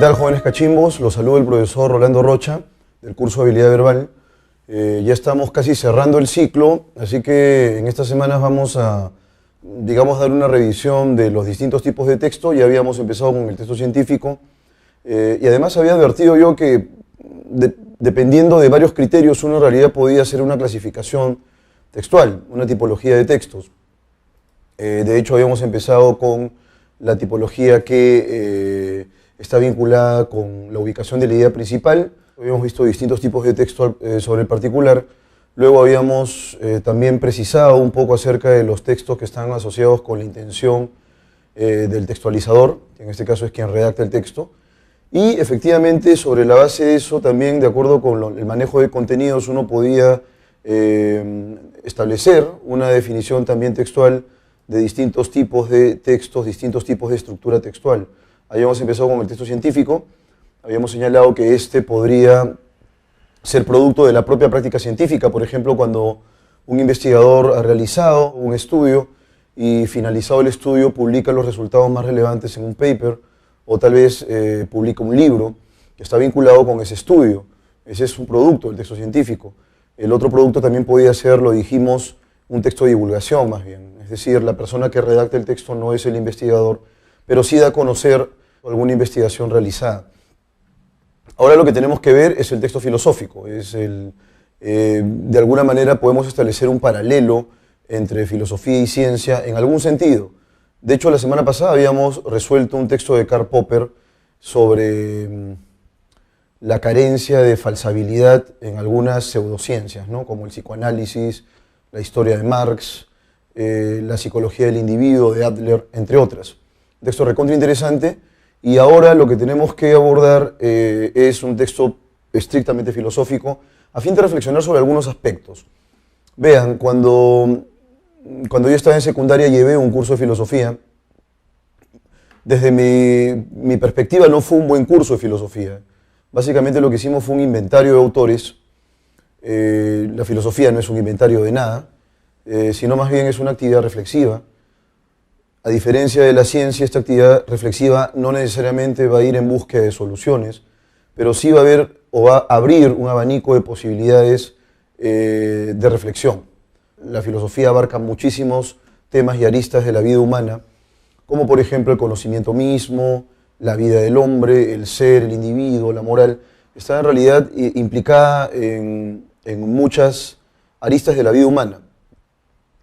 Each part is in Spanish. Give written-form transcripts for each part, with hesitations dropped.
tal, jóvenes cachimbos? Los saluda el profesor Rolando Rocha, del curso de Habilidad Verbal. Ya estamos casi cerrando el ciclo, así que en estas semanas vamos a, digamos, dar una revisión de los distintos tipos de texto. Ya habíamos empezado con el texto científico, y además había advertido yo que dependiendo de varios criterios uno en realidad podía hacer una clasificación textual, una tipología de textos. De hecho, habíamos empezado con la tipología que está vinculada con la ubicación de la idea principal. Habíamos visto distintos tipos de texto sobre el particular. Luego habíamos también precisado un poco acerca de los textos que están asociados con la intención del textualizador, que en este caso es quien redacta el texto. Y efectivamente, sobre la base de eso, también de acuerdo con el manejo de contenidos, uno podía establecer una definición también textual de distintos tipos de textos, distintos tipos de estructura textual. Habíamos empezado con el texto científico, habíamos señalado que este podría ser producto de la propia práctica científica, por ejemplo, cuando un investigador ha realizado un estudio y finalizado el estudio publica los resultados más relevantes en un paper, o tal vez publica un libro que está vinculado con ese estudio. Ese es un producto del texto científico. El otro producto también podía ser, lo dijimos, un texto de divulgación más bien. Es decir, la persona que redacta el texto no es el investigador, pero sí da a conocer alguna investigación realizada. Ahora lo que tenemos que ver es el texto filosófico. De alguna manera podemos establecer un paralelo entre filosofía y ciencia en algún sentido. De hecho, la semana pasada habíamos resuelto un texto de Karl Popper sobre la carencia de falsabilidad en algunas pseudociencias, ¿no? Como el psicoanálisis, la historia de Marx, la psicología del individuo de Adler, entre otras. Un texto recontra interesante, y ahora lo que tenemos que abordar es un texto estrictamente filosófico a fin de reflexionar sobre algunos aspectos. Vean, cuando yo estaba en secundaria llevé un curso de filosofía. Desde mi perspectiva no fue un buen curso de filosofía. Básicamente lo que hicimos fue un inventario de autores. La filosofía no es un inventario de nada, sino más bien es una actividad reflexiva. A diferencia de la ciencia, esta actividad reflexiva no necesariamente va a ir en búsqueda de soluciones, pero sí va a haber o va a abrir un abanico de posibilidades de reflexión. La filosofía abarca muchísimos temas y aristas de la vida humana, como por ejemplo el conocimiento mismo, la vida del hombre, el ser, el individuo, la moral. Está en realidad implicada en muchas aristas de la vida humana,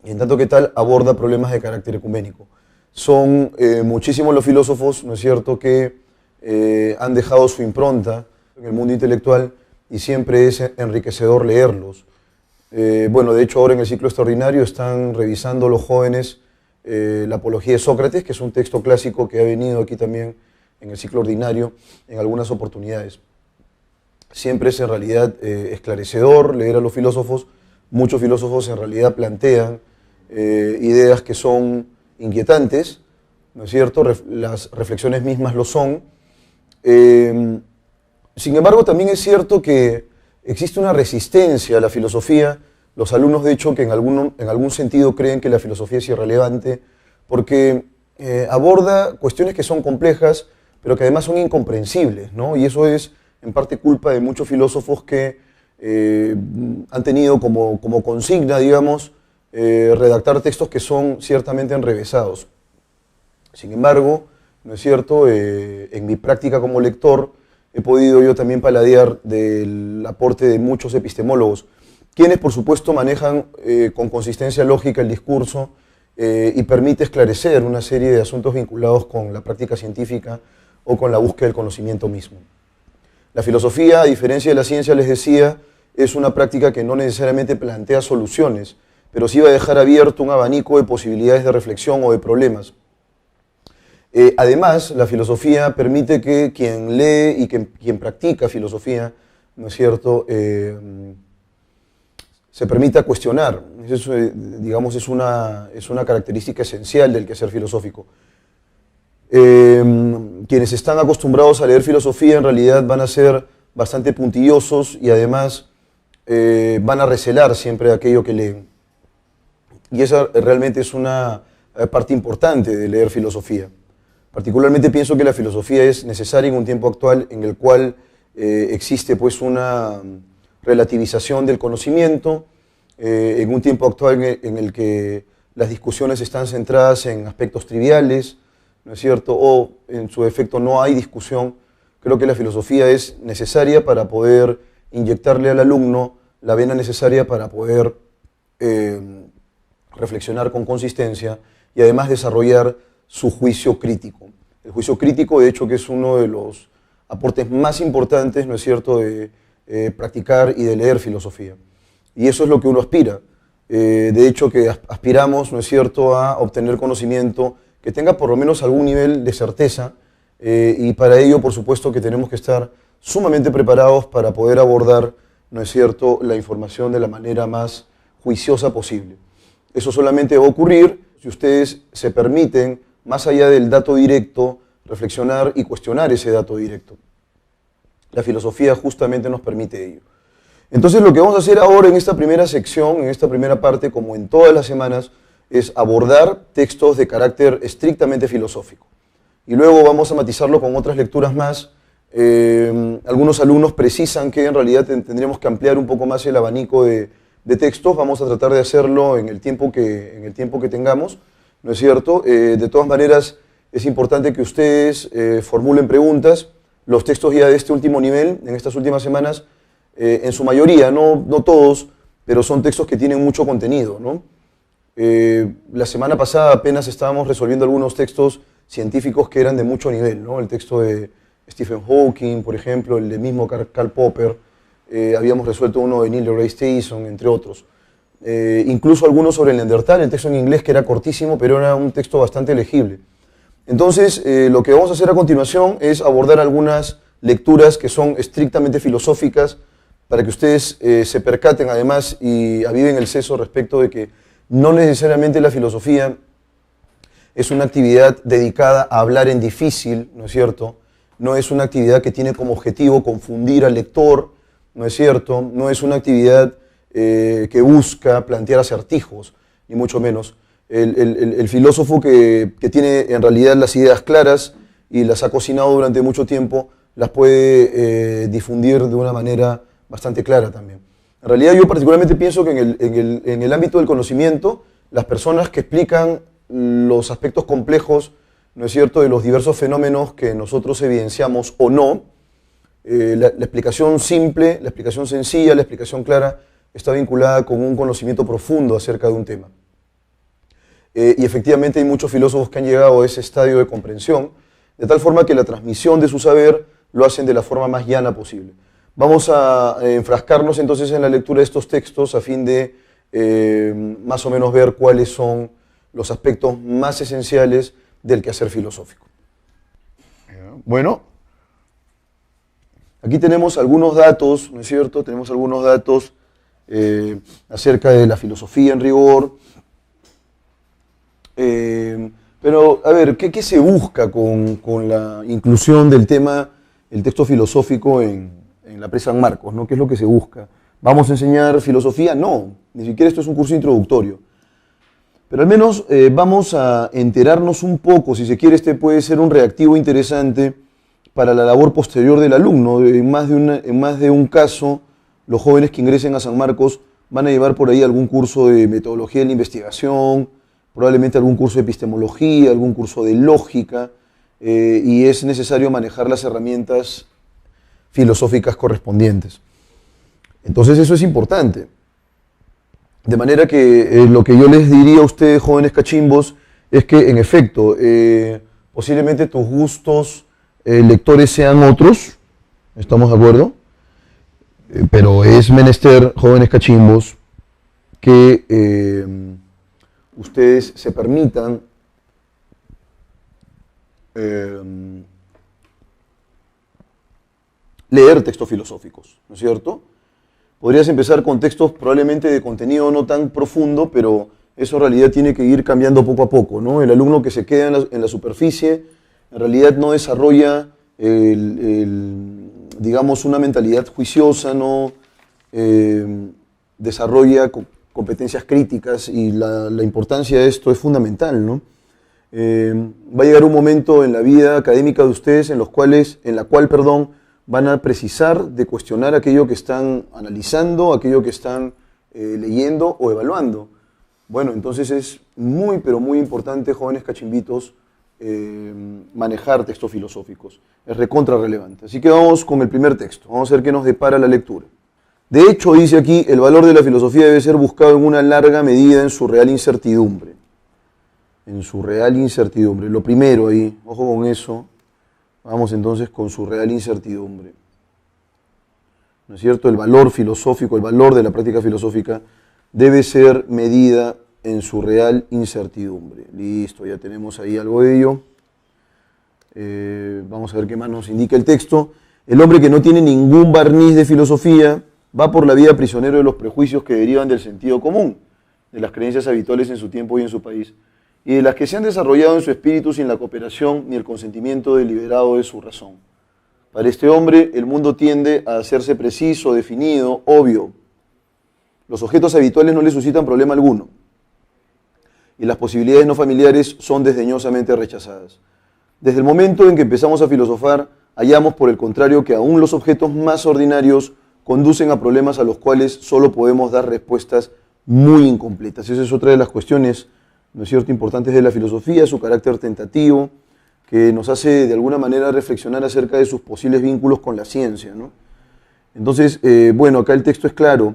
y en tanto que tal aborda problemas de carácter ecuménico. Son muchísimos los filósofos, ¿no es cierto?, que han dejado su impronta en el mundo intelectual, y siempre es enriquecedor leerlos. Bueno, de hecho ahora en el ciclo extraordinario están revisando los jóvenes la Apología de Sócrates, que es un texto clásico que ha venido aquí también en el ciclo ordinario en algunas oportunidades. Siempre es en realidad esclarecedor leer a los filósofos. Muchos filósofos en realidad plantean ideas que son inquietantes, ¿no es cierto? Las reflexiones mismas lo son. Sin embargo, también es cierto que existe una resistencia a la filosofía. Los alumnos, de hecho, que en algún sentido creen que la filosofía es irrelevante, porque aborda cuestiones que son complejas, pero que además son incomprensibles, ¿no? Y eso es en parte culpa de muchos filósofos que han tenido como consigna, digamos, redactar textos que son ciertamente enrevesados. Sin embargo, ¿no es cierto?, en mi práctica como lector he podido yo también paladear del aporte de muchos epistemólogos, quienes por supuesto manejan con consistencia lógica el discurso y permite esclarecer una serie de asuntos vinculados con la práctica científica o con la búsqueda del conocimiento mismo. La filosofía, a diferencia de la ciencia, les decía, es una práctica que no necesariamente plantea soluciones, pero sí va a dejar abierto un abanico de posibilidades de reflexión o de problemas. Además, la filosofía permite que quien lee y que quien practica filosofía, ¿no es cierto?, se permita cuestionar. Eso, digamos, es una característica esencial del quehacer filosófico. Quienes están acostumbrados a leer filosofía en realidad van a ser bastante puntillosos y además van a recelar siempre aquello que leen. Y esa realmente es una parte importante de leer filosofía. Particularmente pienso que la filosofía es necesaria en un tiempo actual en el cual existe pues una relativización del conocimiento, en un tiempo actual en el que las discusiones están centradas en aspectos triviales, ¿no es cierto? O en su efecto no hay discusión. Creo que la filosofía es necesaria para poder inyectarle al alumno la vena necesaria para poder reflexionar con consistencia y además desarrollar su juicio crítico. El juicio crítico, de hecho, que es uno de los aportes más importantes, ¿no es cierto?, de practicar y de leer filosofía. Y eso es lo que uno aspira. De hecho, que aspiramos, ¿no es cierto?, a obtener conocimiento que tenga por lo menos algún nivel de certeza, y para ello, por supuesto, que tenemos que estar sumamente preparados para poder abordar, ¿no es cierto?, la información de la manera más juiciosa posible. Eso solamente va a ocurrir si ustedes se permiten, más allá del dato directo, reflexionar y cuestionar ese dato directo. La filosofía justamente nos permite ello. Entonces lo que vamos a hacer ahora en esta primera sección, en esta primera parte, como en todas las semanas, es abordar textos de carácter estrictamente filosófico. Y luego vamos a matizarlo con otras lecturas más. Algunos alumnos precisan que en realidad tendríamos que ampliar un poco más el abanico de textos. Vamos a tratar de hacerlo en el tiempo que tengamos, ¿no es cierto? De todas maneras, es importante que ustedes formulen preguntas. Los textos ya de este último nivel, en estas últimas semanas, en su mayoría, no todos, pero son textos que tienen mucho contenido, ¿no? La semana pasada apenas estábamos resolviendo algunos textos científicos que eran de mucho nivel, ¿no? El texto de Stephen Hawking, por ejemplo, el de mismo Karl Popper, habíamos resuelto uno de Neil deGrasse Tyson, entre otros. Incluso algunos sobre el Neandertal, el texto en inglés que era cortísimo, pero era un texto bastante legible. Entonces, lo que vamos a hacer a continuación es abordar algunas lecturas que son estrictamente filosóficas, para que ustedes se percaten además y aviven el seso respecto de que no necesariamente la filosofía es una actividad dedicada a hablar en difícil, ¿no es cierto? No es una actividad que tiene como objetivo confundir al lector, ¿no es cierto? No es una actividad que busca plantear acertijos, ni mucho menos. El filósofo que tiene en realidad las ideas claras y las ha cocinado durante mucho tiempo, las puede difundir de una manera bastante clara también. En realidad yo particularmente pienso que en el ámbito del conocimiento, las personas que explican los aspectos complejos, ¿no es cierto?, de los diversos fenómenos que nosotros evidenciamos o no, la explicación simple, la explicación sencilla, la explicación clara, está vinculada con un conocimiento profundo acerca de un tema. Y efectivamente hay muchos filósofos que han llegado a ese estadio de comprensión, de tal forma que la transmisión de su saber lo hacen de la forma más llana posible. Vamos a enfrascarnos entonces en la lectura de estos textos a fin de más o menos ver cuáles son los aspectos más esenciales del quehacer filosófico. Bueno, aquí tenemos algunos datos, ¿no es cierto? Tenemos algunos datos acerca de la filosofía en rigor. Pero, a ver, ¿qué se busca con la inclusión del tema, el texto filosófico en la Pre-San Marcos, ¿no? ¿Qué es lo que se busca? ¿Vamos a enseñar filosofía? No, ni siquiera esto es un curso introductorio. Pero al menos vamos a enterarnos un poco, si se quiere, este puede ser un reactivo interesante para la labor posterior del alumno. En más de un caso, los jóvenes que ingresen a San Marcos van a llevar por ahí algún curso de metodología de la investigación, probablemente algún curso de epistemología, algún curso de lógica, y es necesario manejar las herramientas filosóficas correspondientes. Entonces eso es importante. De manera que lo que yo les diría a ustedes, jóvenes cachimbos, es que en efecto, posiblemente tus gustos lectores sean otros, ¿estamos de acuerdo? Pero es menester, jóvenes cachimbos, que ustedes se permitan leer textos filosóficos, ¿no es cierto? Podrías empezar con textos probablemente de contenido no tan profundo, pero eso en realidad tiene que ir cambiando poco a poco, ¿no? El alumno que se queda en la superficie en realidad no desarrolla, digamos, una mentalidad juiciosa, no desarrolla competencias críticas, y la importancia de esto es fundamental, ¿no? Va a llegar un momento en la vida académica de ustedes en la cual, van a precisar de cuestionar aquello que están analizando, aquello que están leyendo o evaluando. Bueno, entonces es muy, pero muy importante, jóvenes cachimbitos, manejar textos filosóficos. Es recontra relevante. Así que vamos con el primer texto. Vamos a ver qué nos depara la lectura. De hecho, dice aquí, el valor de la filosofía debe ser buscado en una larga medida en su real incertidumbre. En su real incertidumbre. Lo primero ahí, ojo con eso. Vamos entonces con su real incertidumbre. ¿No es cierto? El valor filosófico, el valor de la práctica filosófica debe ser medida en su real incertidumbre. Listo, ya tenemos ahí algo de ello. Vamos a ver qué más nos indica el texto. El hombre que no tiene ningún barniz de filosofía va por la vida prisionero de los prejuicios que derivan del sentido común, de las creencias habituales en su tiempo y en su país, y de las que se han desarrollado en su espíritu sin la cooperación ni el consentimiento deliberado de su razón. Para este hombre, el mundo tiende a hacerse preciso, definido, obvio. Los objetos habituales no le suscitan problema alguno, y las posibilidades no familiares son desdeñosamente rechazadas. Desde el momento en que empezamos a filosofar, hallamos por el contrario que aún los objetos más ordinarios conducen a problemas a los cuales solo podemos dar respuestas muy incompletas. Esa es otra de las cuestiones, ¿no es cierto?, importantes de la filosofía, su carácter tentativo, que nos hace de alguna manera reflexionar acerca de sus posibles vínculos con la ciencia, ¿no? Entonces, bueno, acá el texto es claro.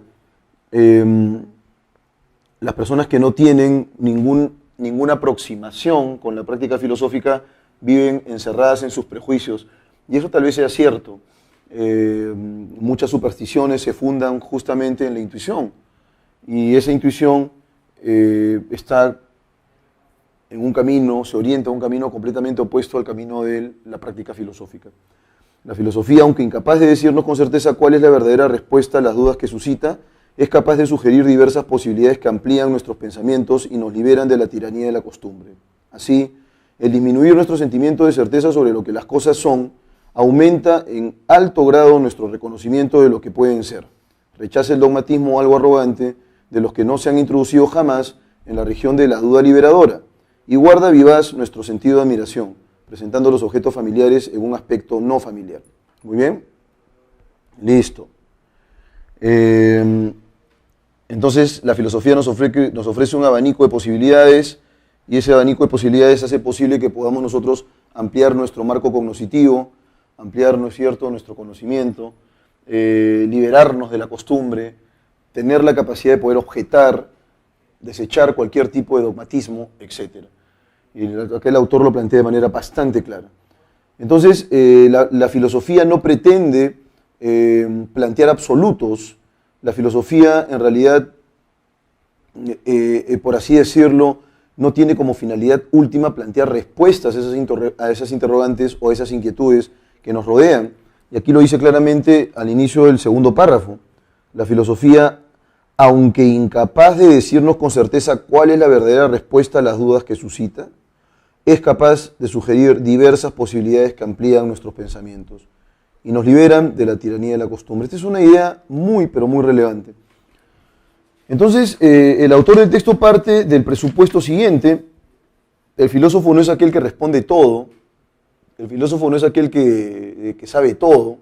Las personas que no tienen ninguna aproximación con la práctica filosófica viven encerradas en sus prejuicios, y eso tal vez sea cierto. Muchas supersticiones se fundan justamente en la intuición, y esa intuición está en un camino, se orienta a un camino completamente opuesto al camino de la práctica filosófica. La filosofía, aunque incapaz de decirnos con certeza cuál es la verdadera respuesta a las dudas que suscita, es capaz de sugerir diversas posibilidades que amplían nuestros pensamientos y nos liberan de la tiranía de la costumbre. Así, el disminuir nuestro sentimiento de certeza sobre lo que las cosas son aumenta en alto grado nuestro reconocimiento de lo que pueden ser. Rechaza el dogmatismo algo arrogante de los que no se han introducido jamás en la región de la duda liberadora y guarda vivaz nuestro sentido de admiración, presentando los objetos familiares en un aspecto no familiar. Muy bien, listo. Entonces la filosofía nos ofrece un abanico de posibilidades, y ese abanico de posibilidades hace posible que podamos nosotros ampliar nuestro marco cognoscitivo, ampliar, ¿no es cierto?, nuestro conocimiento, liberarnos de la costumbre, tener la capacidad de poder objetar, desechar cualquier tipo de dogmatismo, etc. Y acá el autor lo plantea de manera bastante clara. Entonces, la filosofía no pretende plantear absolutos. La filosofía, en realidad, por así decirlo, no tiene como finalidad última plantear respuestas a esas interrogantes o a esas inquietudes que nos rodean. Y aquí lo dice claramente al inicio del segundo párrafo. La filosofía, aunque incapaz de decirnos con certeza cuál es la verdadera respuesta a las dudas que suscita, es capaz de sugerir diversas posibilidades que amplían nuestros pensamientos y nos liberan de la tiranía de la costumbre. Esta es una idea muy, pero muy relevante. Entonces, el autor del texto parte del presupuesto siguiente: el filósofo no es aquel que responde todo, el filósofo no es aquel que sabe todo,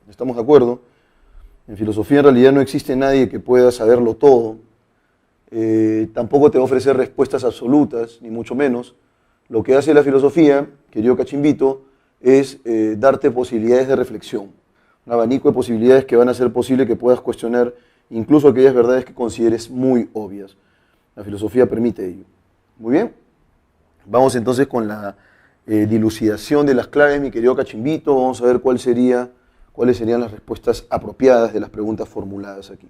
¿estamos de acuerdo? En filosofía en realidad no existe nadie que pueda saberlo todo, tampoco te va a ofrecer respuestas absolutas, ni mucho menos. Lo que hace la filosofía, querido cachimbito, es darte posibilidades de reflexión, un abanico de posibilidades que van a hacer posible que puedas cuestionar incluso aquellas verdades que consideres muy obvias. La filosofía permite ello. Muy bien, vamos entonces con la dilucidación de las claves, mi querido cachimbito. Vamos a ver cuáles serían las respuestas apropiadas de las preguntas formuladas aquí.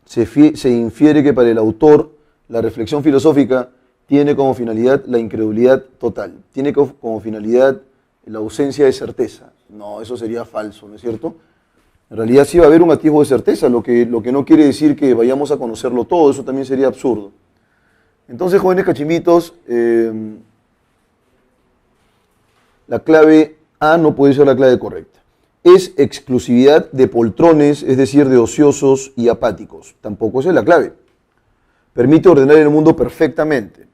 Se infiere que para el autor la reflexión filosófica tiene como finalidad la incredulidad total, tiene como finalidad la ausencia de certeza. No, eso sería falso, ¿no es cierto? En realidad sí va a haber un atisbo de certeza, lo que no quiere decir que vayamos a conocerlo todo, eso también sería absurdo. Entonces, jóvenes cachimbitos, la clave A no puede ser la clave correcta. Es exclusividad de poltrones, es decir, de ociosos y apáticos. Tampoco esa es la clave. Permite ordenar el mundo perfectamente.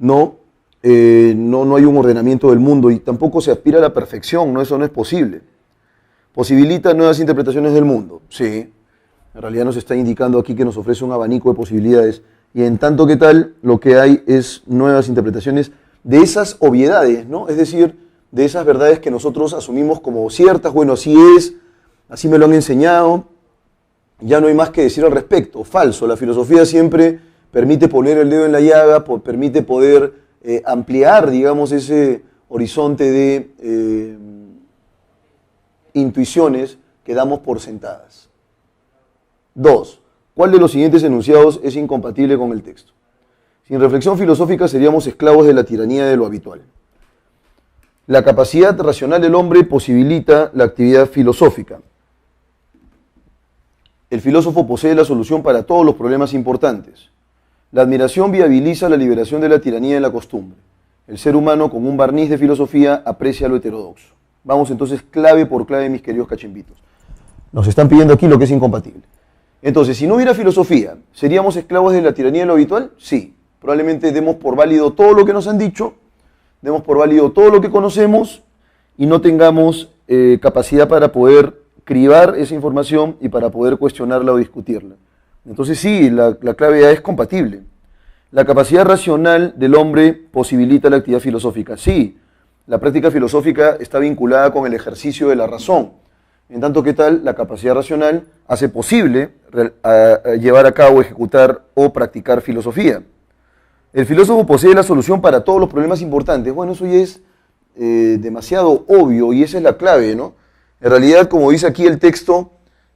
no, no hay un ordenamiento del mundo y tampoco se aspira a la perfección, ¿no? Eso no es posible. ¿Posibilita nuevas interpretaciones del mundo? Sí. En realidad nos está indicando aquí que nos ofrece un abanico de posibilidades y en tanto que tal, lo que hay es nuevas interpretaciones de esas obviedades, ¿no? Es decir, de esas verdades que nosotros asumimos como ciertas, bueno, así es, así me lo han enseñado, ya no hay más que decir al respecto. Falso, la filosofía siempre permite poner el dedo en la llaga, permite poder ampliar, digamos, ese horizonte de intuiciones que damos por sentadas. 2. ¿Cuál de los siguientes enunciados es incompatible con el texto? Sin reflexión filosófica seríamos esclavos de la tiranía de lo habitual. La capacidad racional del hombre posibilita la actividad filosófica. El filósofo posee la solución para todos los problemas importantes. La admiración viabiliza la liberación de la tiranía de la costumbre. El ser humano, con un barniz de filosofía, aprecia lo heterodoxo. Vamos entonces clave por clave, mis queridos cachimbitos. Nos están pidiendo aquí lo que es incompatible. Entonces, si no hubiera filosofía, ¿seríamos esclavos de la tiranía de lo habitual? Sí. Probablemente demos por válido todo lo que nos han dicho, demos por válido todo lo que conocemos y no tengamos capacidad para poder cribar esa información y para poder cuestionarla o discutirla. Entonces sí, la clave es compatible. La capacidad racional del hombre posibilita la actividad filosófica. Sí, la práctica filosófica está vinculada con el ejercicio de la razón. En tanto que tal, la capacidad racional hace posible llevar a cabo, ejecutar o practicar filosofía. El filósofo posee la solución para todos los problemas importantes. Bueno, eso ya es demasiado obvio y esa es la clave, ¿no? En realidad, como dice aquí el texto,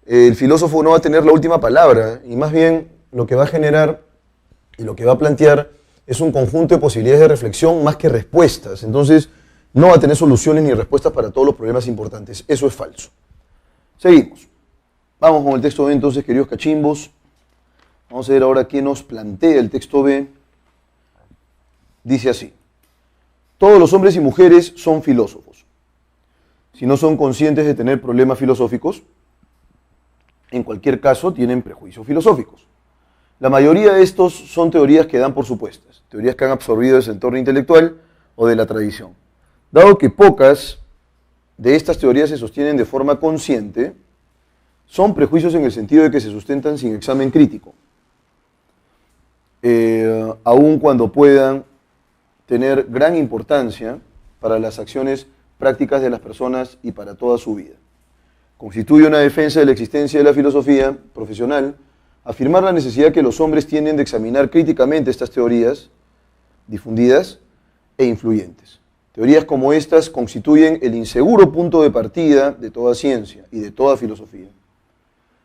el filósofo no va a tener la última palabra y más bien lo que va a generar y lo que va a plantear es un conjunto de posibilidades de reflexión más que respuestas. Entonces, no va a tener soluciones ni respuestas para todos los problemas importantes. Eso es falso. Seguimos. Vamos con el texto B entonces, queridos cachimbos. Vamos a ver ahora qué nos plantea el texto B. Dice así: todos los hombres y mujeres son filósofos. Si no son conscientes de tener problemas filosóficos, en cualquier caso tienen prejuicios filosóficos. La mayoría de estos son teorías que dan por supuestas, teorías que han absorbido ese entorno intelectual o de la tradición. Dado que pocas de estas teorías se sostienen de forma consciente, son prejuicios en el sentido de que se sustentan sin examen crítico, aun cuando puedan tener gran importancia para las acciones prácticas de las personas y para toda su vida. Constituye una defensa de la existencia de la filosofía profesional afirmar la necesidad que los hombres tienen de examinar críticamente estas teorías difundidas e influyentes. Teorías como estas constituyen el inseguro punto de partida de toda ciencia y de toda filosofía.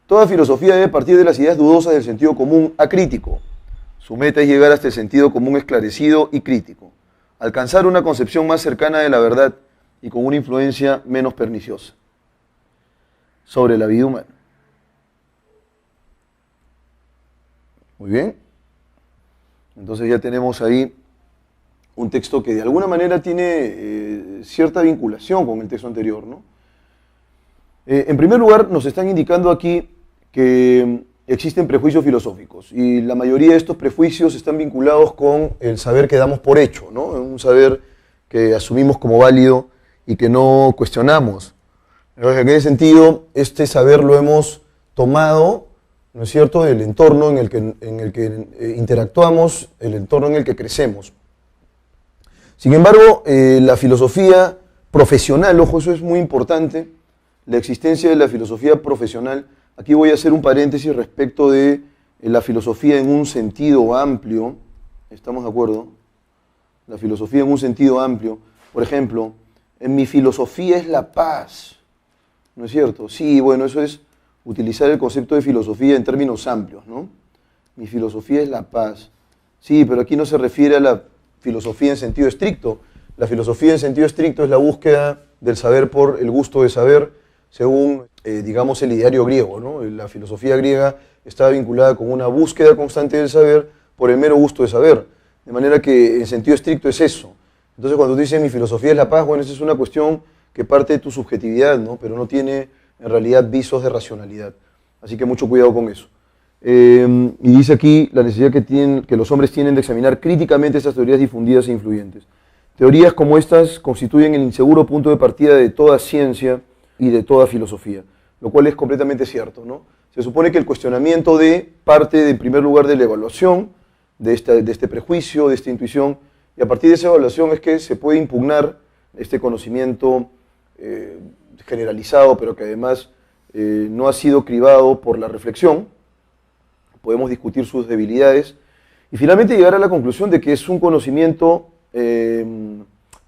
Toda filosofía debe partir de las ideas dudosas del sentido común acrítico. Su meta es llegar hasta el sentido común esclarecido y crítico, alcanzar una concepción más cercana de la verdad y con una influencia menos perniciosa sobre la vida humana. Muy bien. Entonces ya tenemos ahí un texto que de alguna manera tiene cierta vinculación con el texto anterior, ¿no? En primer lugar, nos están indicando aquí que existen prejuicios filosóficos y la mayoría de estos prejuicios están vinculados con el saber que damos por hecho, ¿no? Un saber que asumimos como válido y que no cuestionamos. Entonces, en ese sentido, este saber lo hemos tomado, ¿no es cierto?, del entorno en el que interactuamos, el entorno en el que crecemos. Sin embargo, la filosofía profesional, ojo, eso es muy importante, la existencia de la filosofía profesional. Aquí voy a hacer un paréntesis respecto de la filosofía en un sentido amplio. ¿Estamos de acuerdo? La filosofía en un sentido amplio. Por ejemplo, en mi filosofía es la paz. ¿No es cierto? Sí, bueno, eso es utilizar el concepto de filosofía en términos amplios, ¿no? Mi filosofía es la paz. Sí, pero aquí no se refiere a la filosofía en sentido estricto. La filosofía en sentido estricto es la búsqueda del saber por el gusto de saber, según, digamos, el ideario griego, ¿no? La filosofía griega estaba vinculada con una búsqueda constante del saber por el mero gusto de saber. De manera que en sentido estricto es eso. Entonces cuando tú dices mi filosofía es la paz, bueno, esa es una cuestión que parte de tu subjetividad, ¿no? Pero no tiene en realidad visos de racionalidad. Así que mucho cuidado con eso. Y dice aquí la necesidad que los hombres tienen de examinar críticamente estas teorías difundidas e influyentes. Teorías como estas constituyen el inseguro punto de partida de toda ciencia y de toda filosofía, lo cual es completamente cierto, ¿no? Se supone que el cuestionamiento parte, en primer lugar, de la evaluación de este prejuicio, de esta intuición, y a partir de esa evaluación es que se puede impugnar este conocimiento generalizado, pero que además no ha sido cribado por la reflexión. Podemos discutir sus debilidades y finalmente llegar a la conclusión de que es un conocimiento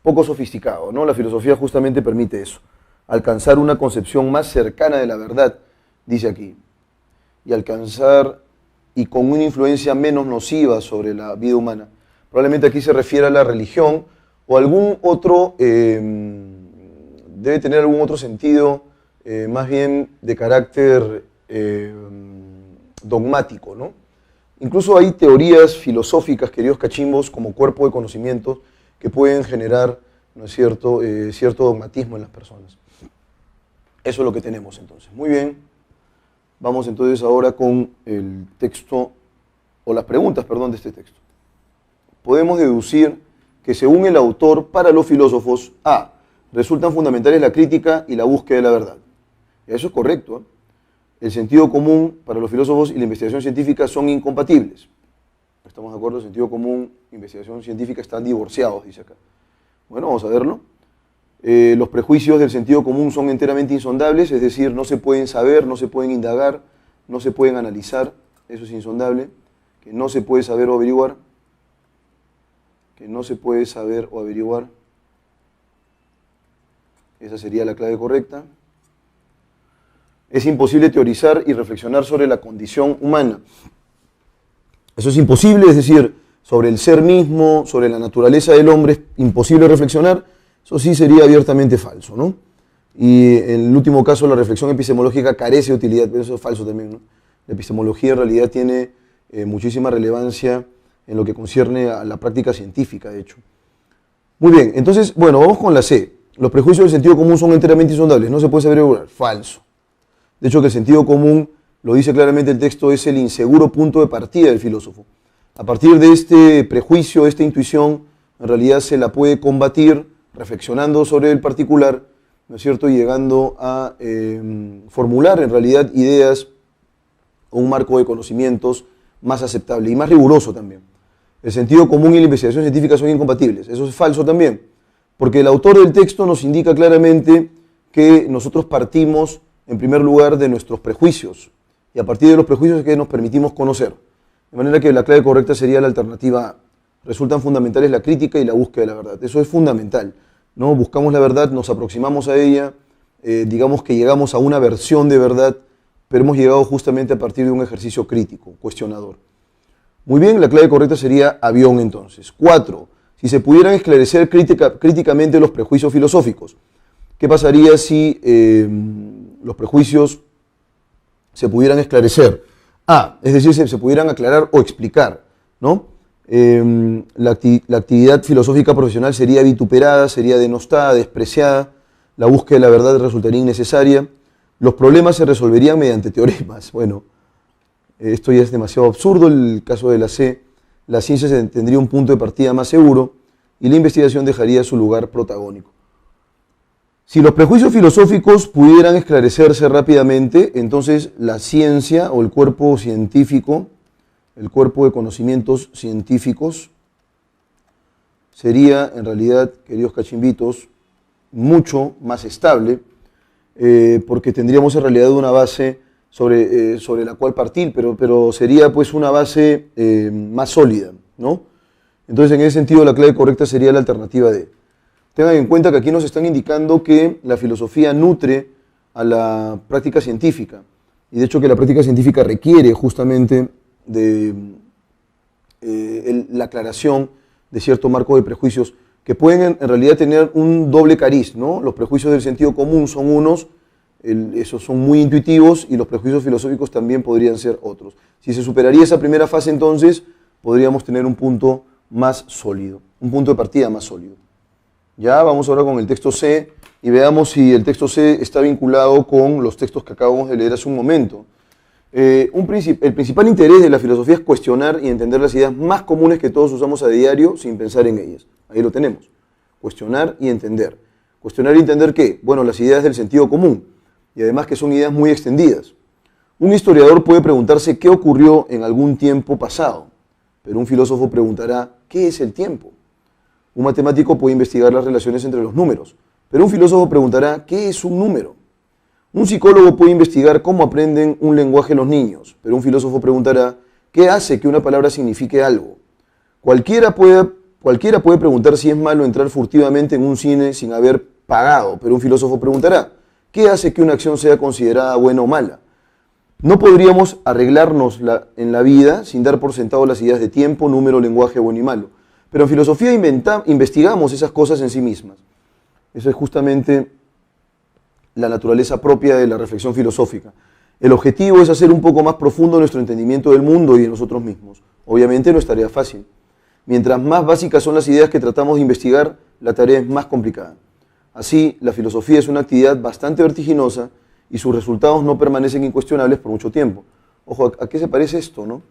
poco sofisticado, ¿no? La filosofía justamente permite eso, alcanzar una concepción más cercana de la verdad, dice aquí, y con una influencia menos nociva sobre la vida humana. Probablemente aquí se refiere a la religión o algún otro, debe tener algún otro sentido más bien de carácter dogmático, ¿no? Incluso hay teorías filosóficas, queridos cachimbos, como cuerpo de conocimientos que pueden generar, ¿no es cierto?, cierto dogmatismo en las personas. Eso es lo que tenemos entonces. Muy bien, vamos entonces ahora con el texto, o las preguntas, perdón, de este texto. Podemos deducir que según el autor, para los filósofos, A, resultan fundamentales la crítica y la búsqueda de la verdad. Eso es correcto, ¿eh? El sentido común para los filósofos y la investigación científica son incompatibles. ¿Estamos de acuerdo? El sentido común e investigación científica están divorciados, dice acá. Bueno, vamos a verlo. Los prejuicios del sentido común son enteramente insondables, es decir, no se pueden saber, no se pueden indagar, no se pueden analizar, eso es insondable, que no se puede saber o averiguar, que no se puede saber o averiguar. Esa sería la clave correcta. Es imposible teorizar y reflexionar sobre la condición humana. Eso es imposible, es decir, sobre el ser mismo, sobre la naturaleza del hombre, es imposible reflexionar. Eso sí sería abiertamente falso, ¿no? Y en el último caso, la reflexión epistemológica carece de utilidad, pero eso es falso también, ¿no? La epistemología en realidad tiene muchísima relevancia en lo que concierne a la práctica científica, de hecho. Muy bien, entonces, bueno, vamos con la C. Los prejuicios del sentido común son enteramente insondables, no se puede saber regular. Falso. De hecho, que el sentido común, lo dice claramente el texto, es el inseguro punto de partida del filósofo. A partir de este prejuicio, de esta intuición, en realidad se la puede combatir reflexionando sobre el particular, ¿no es cierto?, y llegando a formular en realidad ideas o un marco de conocimientos más aceptable y más riguroso también. El sentido común y la investigación científica son incompatibles. Eso es falso también, porque el autor del texto nos indica claramente que nosotros partimos en primer lugar de nuestros prejuicios, y a partir de los prejuicios es que nos permitimos conocer. De manera que la clave correcta sería la alternativa A. Resultan fundamentales la crítica y la búsqueda de la verdad. Eso es fundamental, ¿no? Buscamos la verdad, nos aproximamos a ella, digamos que llegamos a una versión de verdad, pero hemos llegado justamente a partir de un ejercicio crítico, cuestionador. Muy bien, la clave correcta sería avión entonces. 4. Si se pudieran esclarecer críticamente los prejuicios filosóficos, ¿qué pasaría si los prejuicios se pudieran esclarecer? A, es decir, se pudieran aclarar o explicar, ¿no? La actividad filosófica profesional sería vituperada, sería denostada, despreciada, la búsqueda de la verdad resultaría innecesaria, los problemas se resolverían mediante teoremas. Bueno, esto ya es demasiado absurdo. El caso de la C, la ciencia tendría un punto de partida más seguro y la investigación dejaría su lugar protagónico. Si los prejuicios filosóficos pudieran esclarecerse rápidamente, entonces la ciencia o el cuerpo científico, el cuerpo de conocimientos científicos, sería en realidad, queridos cachimbitos, mucho más estable, porque tendríamos en realidad una base sobre la cual partir, pero sería pues una base más sólida, ¿no? Entonces en ese sentido la clave correcta sería la alternativa D. Tengan en cuenta que aquí nos están indicando que la filosofía nutre a la práctica científica, y de hecho que la práctica científica requiere justamente de la aclaración de cierto marco de prejuicios que pueden en realidad tener un doble cariz, ¿no? Los prejuicios del sentido común son unos, esos son muy intuitivos, y los prejuicios filosóficos también podrían ser otros. Si se superaría esa primera fase, entonces podríamos tener un punto más sólido, un punto de partida más sólido. Ya vamos ahora con el texto C y veamos si el texto C está vinculado con los textos que acabamos de leer hace un momento. El principal interés de la filosofía es cuestionar y entender las ideas más comunes que todos usamos a diario sin pensar en ellas. Ahí lo tenemos. Cuestionar y entender. ¿Cuestionar y entender qué? Bueno, las ideas del sentido común, y además que son ideas muy extendidas. Un historiador puede preguntarse qué ocurrió en algún tiempo pasado, pero un filósofo preguntará, ¿qué es el tiempo? Un matemático puede investigar las relaciones entre los números, pero un filósofo preguntará, ¿qué es un número? Un psicólogo puede investigar cómo aprenden un lenguaje los niños, pero un filósofo preguntará, ¿qué hace que una palabra signifique algo? Cualquiera puede preguntar si es malo entrar furtivamente en un cine sin haber pagado, pero un filósofo preguntará, ¿qué hace que una acción sea considerada buena o mala? No podríamos arreglarnos en la vida sin dar por sentado las ideas de tiempo, número, lenguaje, bueno y malo. Pero en filosofía investigamos esas cosas en sí mismas. Eso es justamente la naturaleza propia de la reflexión filosófica. El objetivo es hacer un poco más profundo nuestro entendimiento del mundo y de nosotros mismos. Obviamente no es tarea fácil. Mientras más básicas son las ideas que tratamos de investigar, la tarea es más complicada. Así, la filosofía es una actividad bastante vertiginosa y sus resultados no permanecen incuestionables por mucho tiempo. Ojo, ¿a qué se parece esto, no?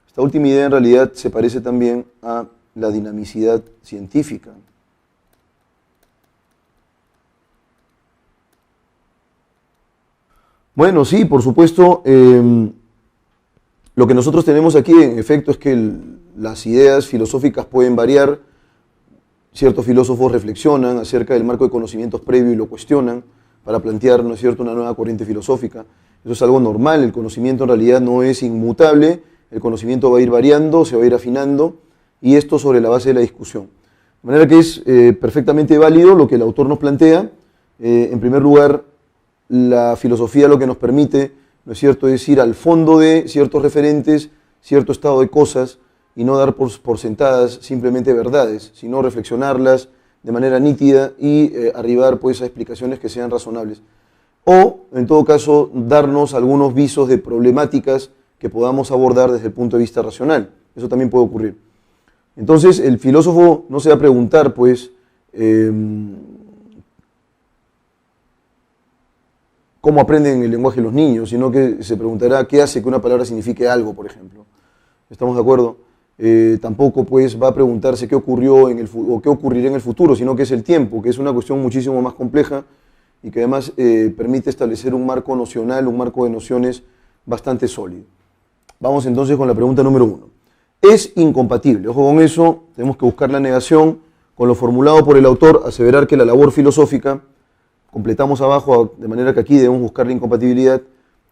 Esta última idea en realidad se parece también a la dinamicidad científica. Bueno, sí, por supuesto, lo que nosotros tenemos aquí en efecto es que las ideas filosóficas pueden variar. Ciertos filósofos reflexionan acerca del marco de conocimientos previo y lo cuestionan para plantear, ¿no es cierto?, una nueva corriente filosófica. Eso es algo normal, el conocimiento en realidad no es inmutable, el conocimiento va a ir variando, se va a ir afinando, y esto sobre la base de la discusión. De manera que es perfectamente válido lo que el autor nos plantea. En primer lugar, la filosofía lo que nos permite, ¿no es cierto?, es ir al fondo de ciertos referentes, cierto estado de cosas, y no dar por sentadas simplemente verdades, sino reflexionarlas de manera nítida y arribar pues, a explicaciones que sean razonables. O, en todo caso, darnos algunos visos de problemáticas que podamos abordar desde el punto de vista racional. Eso también puede ocurrir. Entonces, el filósofo no se va a preguntar, pues, cómo aprenden el lenguaje los niños, sino que se preguntará qué hace que una palabra signifique algo, por ejemplo. ¿Estamos de acuerdo? Tampoco pues va a preguntarse qué ocurrió o qué ocurrirá en el futuro, sino que es el tiempo, que es una cuestión muchísimo más compleja y que además permite establecer un marco nocional, un marco de nociones bastante sólido. Vamos entonces con la pregunta número 1. Es incompatible, ojo con eso, tenemos que buscar la negación con lo formulado por el autor, aseverar que la labor filosófica, completamos abajo de manera que aquí debemos buscar la incompatibilidad,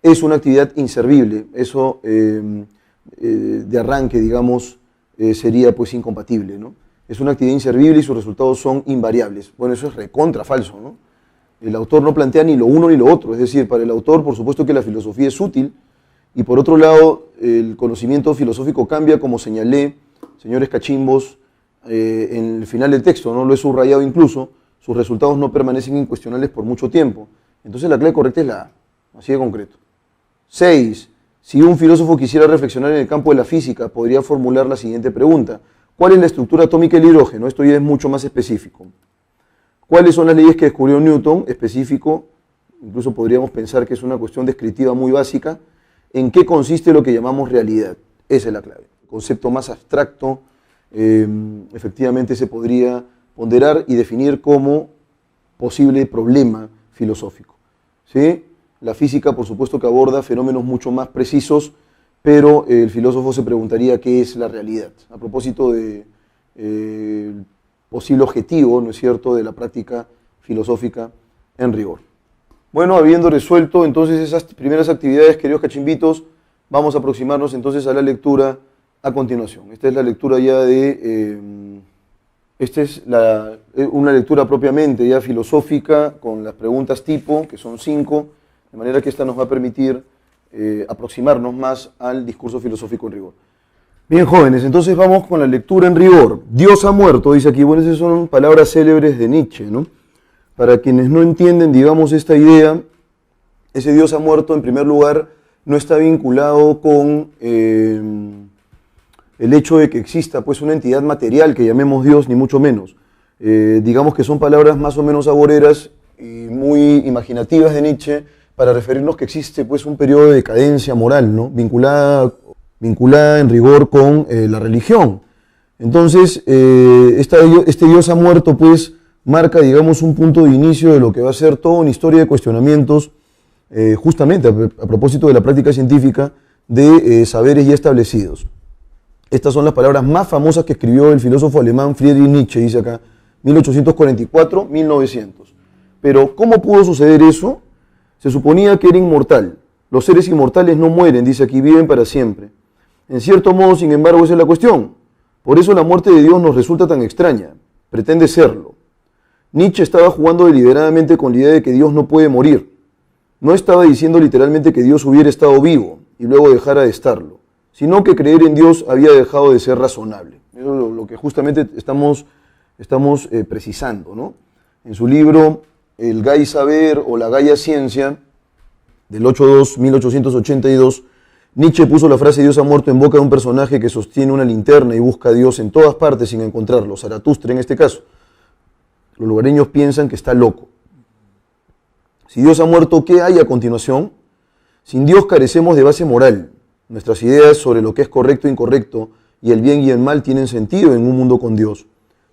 es una actividad inservible, eso de arranque, digamos, sería pues incompatible, ¿no? Es una actividad inservible y sus resultados son invariables. Bueno, eso es recontra falso, ¿no? El autor no plantea ni lo uno ni lo otro, es decir, para el autor por supuesto que la filosofía es útil y por otro lado el conocimiento filosófico cambia, como señalé, señores cachimbos, en el final del texto, no lo he subrayado incluso, sus resultados no permanecen incuestionables por mucho tiempo. Entonces la clave correcta es la A, así de concreto. 6. Si un filósofo quisiera reflexionar en el campo de la física, podría formular la siguiente pregunta. ¿Cuál es la estructura atómica del hidrógeno? Esto ya es mucho más específico. ¿Cuáles son las leyes que descubrió Newton? Específico, incluso podríamos pensar que es una cuestión descriptiva muy básica. ¿En qué consiste lo que llamamos realidad? Esa es la clave. El concepto más abstracto, efectivamente se podría ponderar y definir como posible problema filosófico. ¿Sí? La física, por supuesto, que aborda fenómenos mucho más precisos, pero el filósofo se preguntaría qué es la realidad. A propósito del posible objetivo, ¿no es cierto?, de la práctica filosófica en rigor. Bueno, habiendo resuelto entonces esas primeras actividades, queridos cachimbitos, vamos a aproximarnos entonces a la lectura a continuación. Esta es la lectura ya de... esta es una lectura propiamente ya filosófica, con las preguntas tipo, que son 5, de manera que esta nos va a permitir aproximarnos más al discurso filosófico en rigor. Bien, jóvenes, entonces vamos con la lectura en rigor. Dios ha muerto, dice aquí. Bueno, esas son palabras célebres de Nietzsche, ¿no? Para quienes no entienden, digamos, esta idea, ese Dios ha muerto, en primer lugar, no está vinculado con el hecho de que exista pues, una entidad material que llamemos Dios, ni mucho menos. Digamos que son palabras más o menos agoreras y muy imaginativas de Nietzsche, para referirnos que existe pues un periodo de decadencia moral, ¿no? vinculada en rigor con la religión. Entonces, este Dios ha muerto, pues, marca, digamos, un punto de inicio de lo que va a ser toda una historia de cuestionamientos, justamente a propósito de la práctica científica de saberes ya establecidos. Estas son las palabras más famosas que escribió el filósofo alemán Friedrich Nietzsche, dice acá, 1844-1900. Pero, ¿cómo pudo suceder eso? Se suponía que era inmortal. Los seres inmortales no mueren, dice aquí, viven para siempre. En cierto modo, sin embargo, esa es la cuestión. Por eso la muerte de Dios nos resulta tan extraña. Pretende serlo. Nietzsche estaba jugando deliberadamente con la idea de que Dios no puede morir. No estaba diciendo literalmente que Dios hubiera estado vivo y luego dejara de estarlo, sino que creer en Dios había dejado de ser razonable. Eso es lo que justamente estamos precisando, ¿no? En su libro El Gai Saber o la Gaia Ciencia, del 8-2-1882, Nietzsche puso la frase Dios ha muerto en boca de un personaje que sostiene una linterna y busca a Dios en todas partes sin encontrarlo, Zaratustra en este caso. Los lugareños piensan que está loco. Si Dios ha muerto, ¿qué hay a continuación? Sin Dios carecemos de base moral. Nuestras ideas sobre lo que es correcto e incorrecto y el bien y el mal tienen sentido en un mundo con Dios.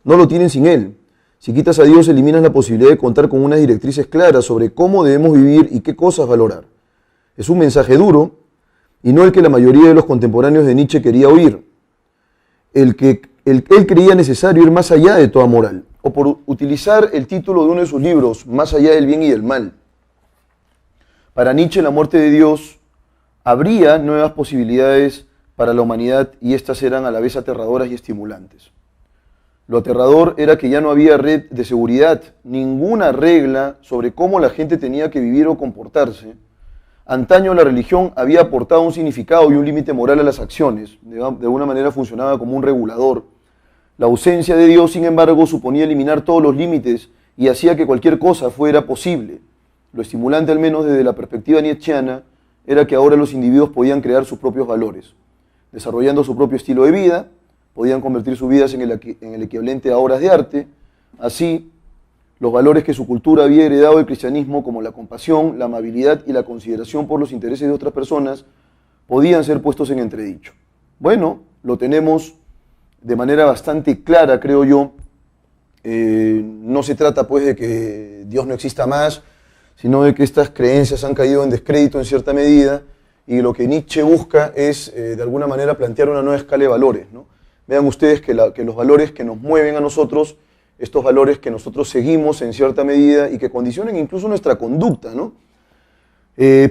No lo tienen sin Él. Si quitas a Dios, eliminas la posibilidad de contar con unas directrices claras sobre cómo debemos vivir y qué cosas valorar. Es un mensaje duro y no el que la mayoría de los contemporáneos de Nietzsche quería oír. Él creía necesario ir más allá de toda moral, o por utilizar el título de uno de sus libros, Más allá del bien y del mal. Para Nietzsche, la muerte de Dios habría nuevas posibilidades para la humanidad y estas eran a la vez aterradoras y estimulantes. Lo aterrador era que ya no había red de seguridad, ninguna regla sobre cómo la gente tenía que vivir o comportarse. Antaño la religión había aportado un significado y un límite moral a las acciones, de alguna manera funcionaba como un regulador. La ausencia de Dios, sin embargo, suponía eliminar todos los límites y hacía que cualquier cosa fuera posible. Lo estimulante, al menos desde la perspectiva nietzscheana, era que ahora los individuos podían crear sus propios valores. Desarrollando su propio estilo de vida, podían convertir sus vidas en el equivalente a obras de arte. Así, los valores que su cultura había heredado del cristianismo, como la compasión, la amabilidad y la consideración por los intereses de otras personas, podían ser puestos en entredicho. Bueno, lo tenemos de manera bastante clara, creo yo. No se trata pues de que Dios no exista más, sino de que estas creencias han caído en descrédito en cierta medida y lo que Nietzsche busca es de alguna manera plantear una nueva escala de valores, ¿no? Vean ustedes que los valores que nos mueven a nosotros, estos valores que nosotros seguimos en cierta medida y que condicionan incluso nuestra conducta, ¿no?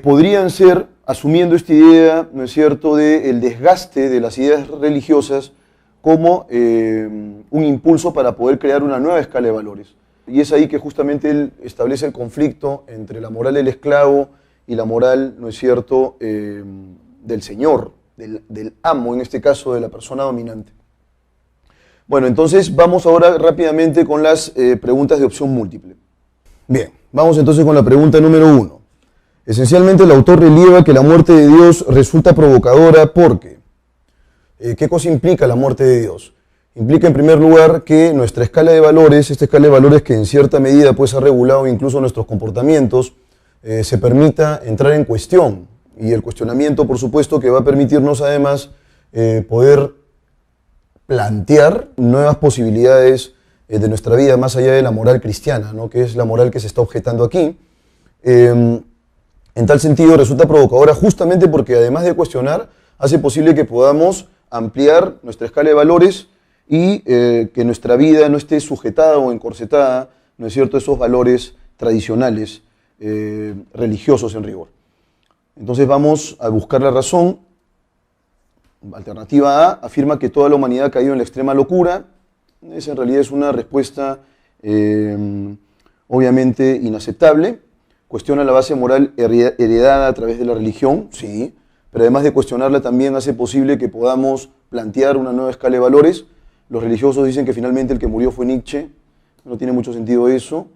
Podrían ser, asumiendo esta idea, ¿no es cierto?, del desgaste de las ideas religiosas como un impulso para poder crear una nueva escala de valores. Y es ahí que justamente él establece el conflicto entre la moral del esclavo y la moral, ¿no es cierto?, del señor, del amo, en este caso de la persona dominante. Bueno, entonces vamos ahora rápidamente con las preguntas de opción múltiple. Bien, vamos entonces con la pregunta número 1. Esencialmente el autor relieva que la muerte de Dios resulta provocadora porque ¿qué cosa implica la muerte de Dios? Implica en primer lugar que nuestra escala de valores, esta escala de valores que en cierta medida pues, ha regulado incluso nuestros comportamientos, se permita entrar en cuestión. Y el cuestionamiento, por supuesto, que va a permitirnos además poder plantear nuevas posibilidades de nuestra vida más allá de la moral cristiana, ¿no?, que es la moral que se está objetando aquí. En tal sentido resulta provocadora justamente porque además de cuestionar, hace posible que podamos ampliar nuestra escala de valores y que nuestra vida no esté sujetada o encorsetada, ¿no es cierto?, esos valores tradicionales, religiosos en rigor. Entonces vamos a buscar la razón. Alternativa A afirma que toda la humanidad ha caído en la extrema locura. Esa en realidad es una respuesta obviamente inaceptable. Cuestiona la base moral heredada a través de la religión, sí, pero además de cuestionarla también hace posible que podamos plantear una nueva escala de valores. Los religiosos dicen que finalmente el que murió fue Nietzsche, no tiene mucho sentido eso,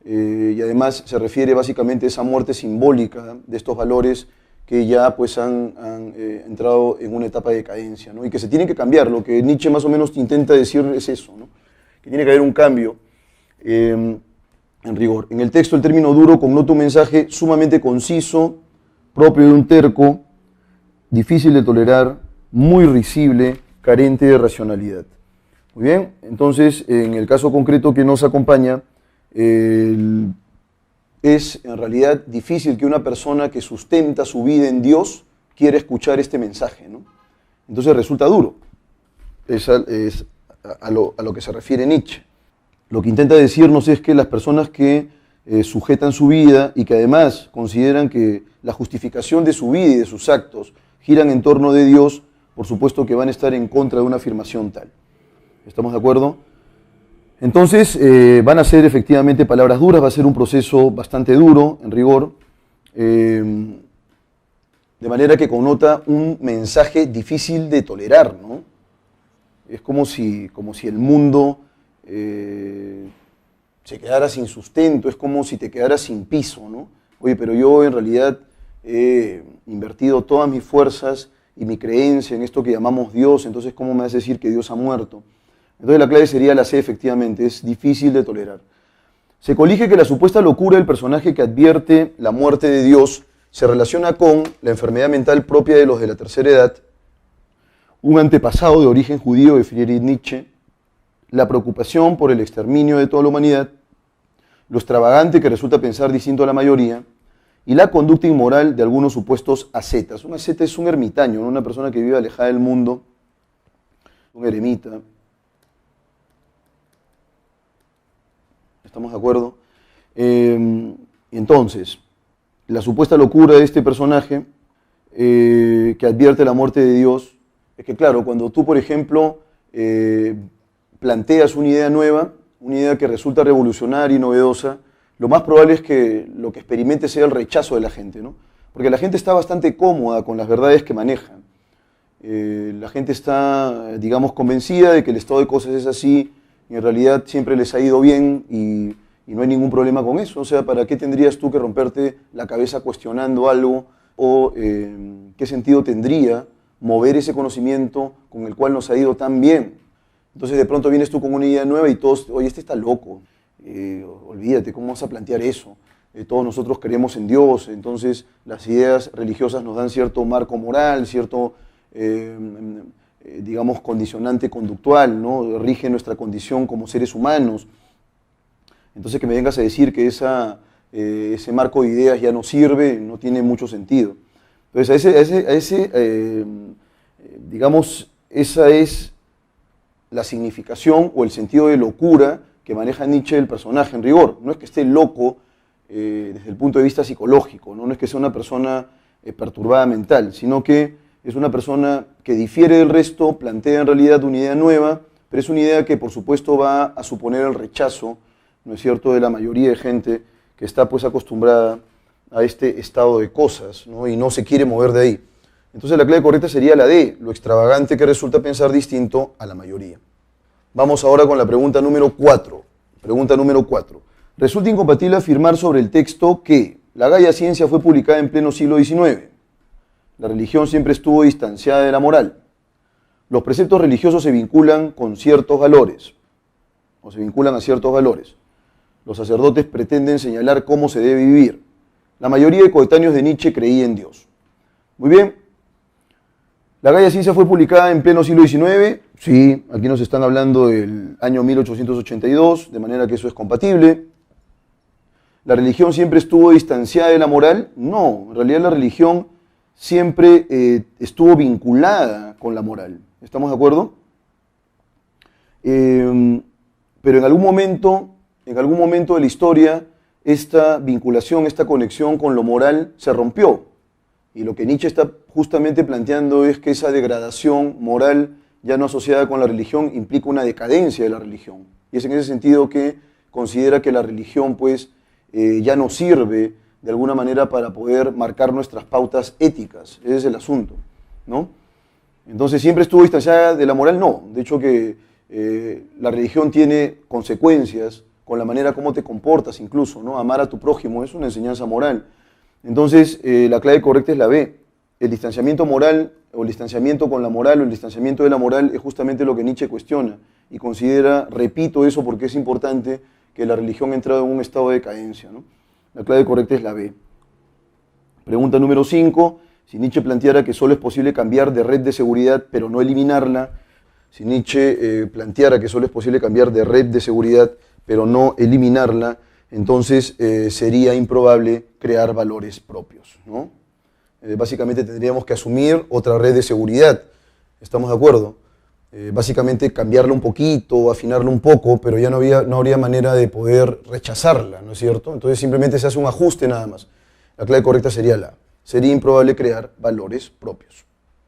y además se refiere básicamente a esa muerte simbólica de estos valores que ya pues han entrado en una etapa de decadencia, ¿no?, y que se tienen que cambiar. Lo que Nietzsche más o menos intenta decir es eso, ¿no?, que tiene que haber un cambio. en rigor. En el texto el término duro connota un mensaje sumamente conciso, propio de un terco, difícil de tolerar, muy risible, carente de racionalidad. Muy bien, entonces en el caso concreto que nos acompaña, es en realidad difícil que una persona que sustenta su vida en Dios quiera escuchar este mensaje, ¿no? Entonces resulta duro. Es a lo que se refiere Nietzsche. Lo que intenta decirnos es que las personas que sujetan su vida y que además consideran que la justificación de su vida y de sus actos giran en torno de Dios, por supuesto que van a estar en contra de una afirmación tal. ¿Estamos de acuerdo? Entonces van a ser efectivamente palabras duras, va a ser un proceso bastante duro, en rigor, de manera que connota un mensaje difícil de tolerar, ¿no? Es como si el mundo se quedara sin sustento, es como si te quedaras sin piso, ¿no? Oye, pero yo en realidad he invertido todas mis fuerzas y mi creencia en esto que llamamos Dios, entonces ¿cómo me vas a decir que Dios ha muerto? Entonces la clave sería la C, efectivamente, es difícil de tolerar. Se colige que la supuesta locura del personaje que advierte la muerte de Dios se relaciona con la enfermedad mental propia de los de la tercera edad, un antepasado de origen judío de Friedrich Nietzsche, la preocupación por el exterminio de toda la humanidad, lo extravagante que resulta pensar distinto a la mayoría, y la conducta inmoral de algunos supuestos ascetas. Un asceta es un ermitaño, ¿no? Una persona que vive alejada del mundo, un eremita. ¿Estamos de acuerdo? Entonces, la supuesta locura de este personaje que advierte la muerte de Dios es que, claro, cuando tú, por ejemplo, planteas una idea nueva, una idea que resulta revolucionaria y novedosa, lo más probable es que lo que experimente sea el rechazo de la gente, ¿no? Porque la gente está bastante cómoda con las verdades que maneja. La gente está, digamos, convencida de que el estado de cosas es así, y en realidad siempre les ha ido bien y no hay ningún problema con eso. O sea, ¿para qué tendrías tú que romperte la cabeza cuestionando algo? ¿O qué sentido tendría mover ese conocimiento con el cual nos ha ido tan bien? Entonces de pronto vienes tú con una idea nueva y todos, oye, este está loco, olvídate, ¿cómo vas a plantear eso? Todos nosotros creemos en Dios, entonces las ideas religiosas nos dan cierto marco moral, cierto, digamos, condicionante conductual, ¿no? Rige nuestra condición como seres humanos. Entonces que me vengas a decir que ese marco de ideas ya no sirve, no tiene mucho sentido. Entonces digamos, esa es la significación o el sentido de locura que maneja Nietzsche el personaje en rigor. No es que esté loco desde el punto de vista psicológico, no es que sea una persona perturbada mental, sino que es una persona que difiere del resto, plantea en realidad una idea nueva, pero es una idea que por supuesto va a suponer el rechazo, ¿no es cierto?, de la mayoría de gente que está pues acostumbrada a este estado de cosas, ¿no? Y no se quiere mover de ahí. Entonces la clave correcta sería la D, lo extravagante que resulta pensar distinto a la mayoría. Vamos ahora con la pregunta número 4. Pregunta número 4. Resulta incompatible afirmar sobre el texto que la Gaia Ciencia fue publicada en pleno siglo XIX. La religión siempre estuvo distanciada de la moral. Los preceptos religiosos se vinculan con ciertos valores, o se vinculan a ciertos valores. Los sacerdotes pretenden señalar cómo se debe vivir. La mayoría de coetáneos de Nietzsche creía en Dios. Muy bien. ¿La Gaia Ciencia fue publicada en pleno siglo XIX? Sí, aquí nos están hablando del año 1882, de manera que eso es compatible. ¿La religión siempre estuvo distanciada de la moral? No, en realidad la religión siempre estuvo vinculada con la moral. ¿Estamos de acuerdo? Pero en algún momento de la historia, esta vinculación, esta conexión con lo moral se rompió. Y lo que Nietzsche está justamente planteando es que esa degradación moral ya no asociada con la religión implica una decadencia de la religión. Y es en ese sentido que considera que la religión pues ya no sirve de alguna manera para poder marcar nuestras pautas éticas. Ese es el asunto, ¿no? Entonces, ¿siempre estuvo distanciada de la moral? No. De hecho que la religión tiene consecuencias con la manera como te comportas incluso, ¿no? Amar a tu prójimo es una enseñanza moral. Entonces, la clave correcta es la B. El distanciamiento moral, o el distanciamiento con la moral, o el distanciamiento de la moral es justamente lo que Nietzsche cuestiona y considera, repito eso porque es importante, que la religión ha entrado en un estado de decadencia, ¿no? La clave correcta es la B. Pregunta número 5. Si Nietzsche planteara que solo es posible cambiar de red de seguridad pero no eliminarla, si Nietzsche planteara que solo es posible cambiar de red de seguridad pero no eliminarla, entonces sería improbable crear valores propios, ¿no? Básicamente tendríamos que asumir otra red de seguridad, ¿estamos de acuerdo? Básicamente cambiarla un poquito, afinarla un poco, pero ya no habría manera de poder rechazarla, ¿no es cierto? Entonces simplemente se hace un ajuste nada más. La clave correcta sería la A. Sería improbable crear valores propios.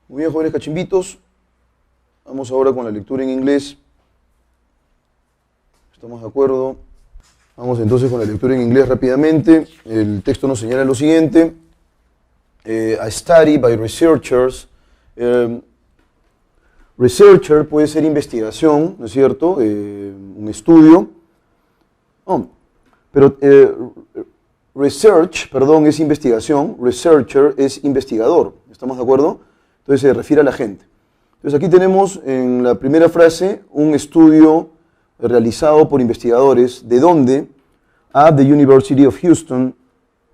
Muy bien, jóvenes cachimbitos. Vamos ahora con la lectura en inglés. ¿Estamos de acuerdo? Vamos entonces con la lectura en inglés rápidamente. El texto nos señala lo siguiente. A study by researchers. Researcher puede ser investigación, ¿no es cierto? Un estudio. Research, perdón, es investigación. Researcher es investigador. ¿Estamos de acuerdo? Entonces se refiere a la gente. Entonces aquí tenemos en la primera frase un estudio realizado por investigadores. ¿De dónde? At the University of Houston,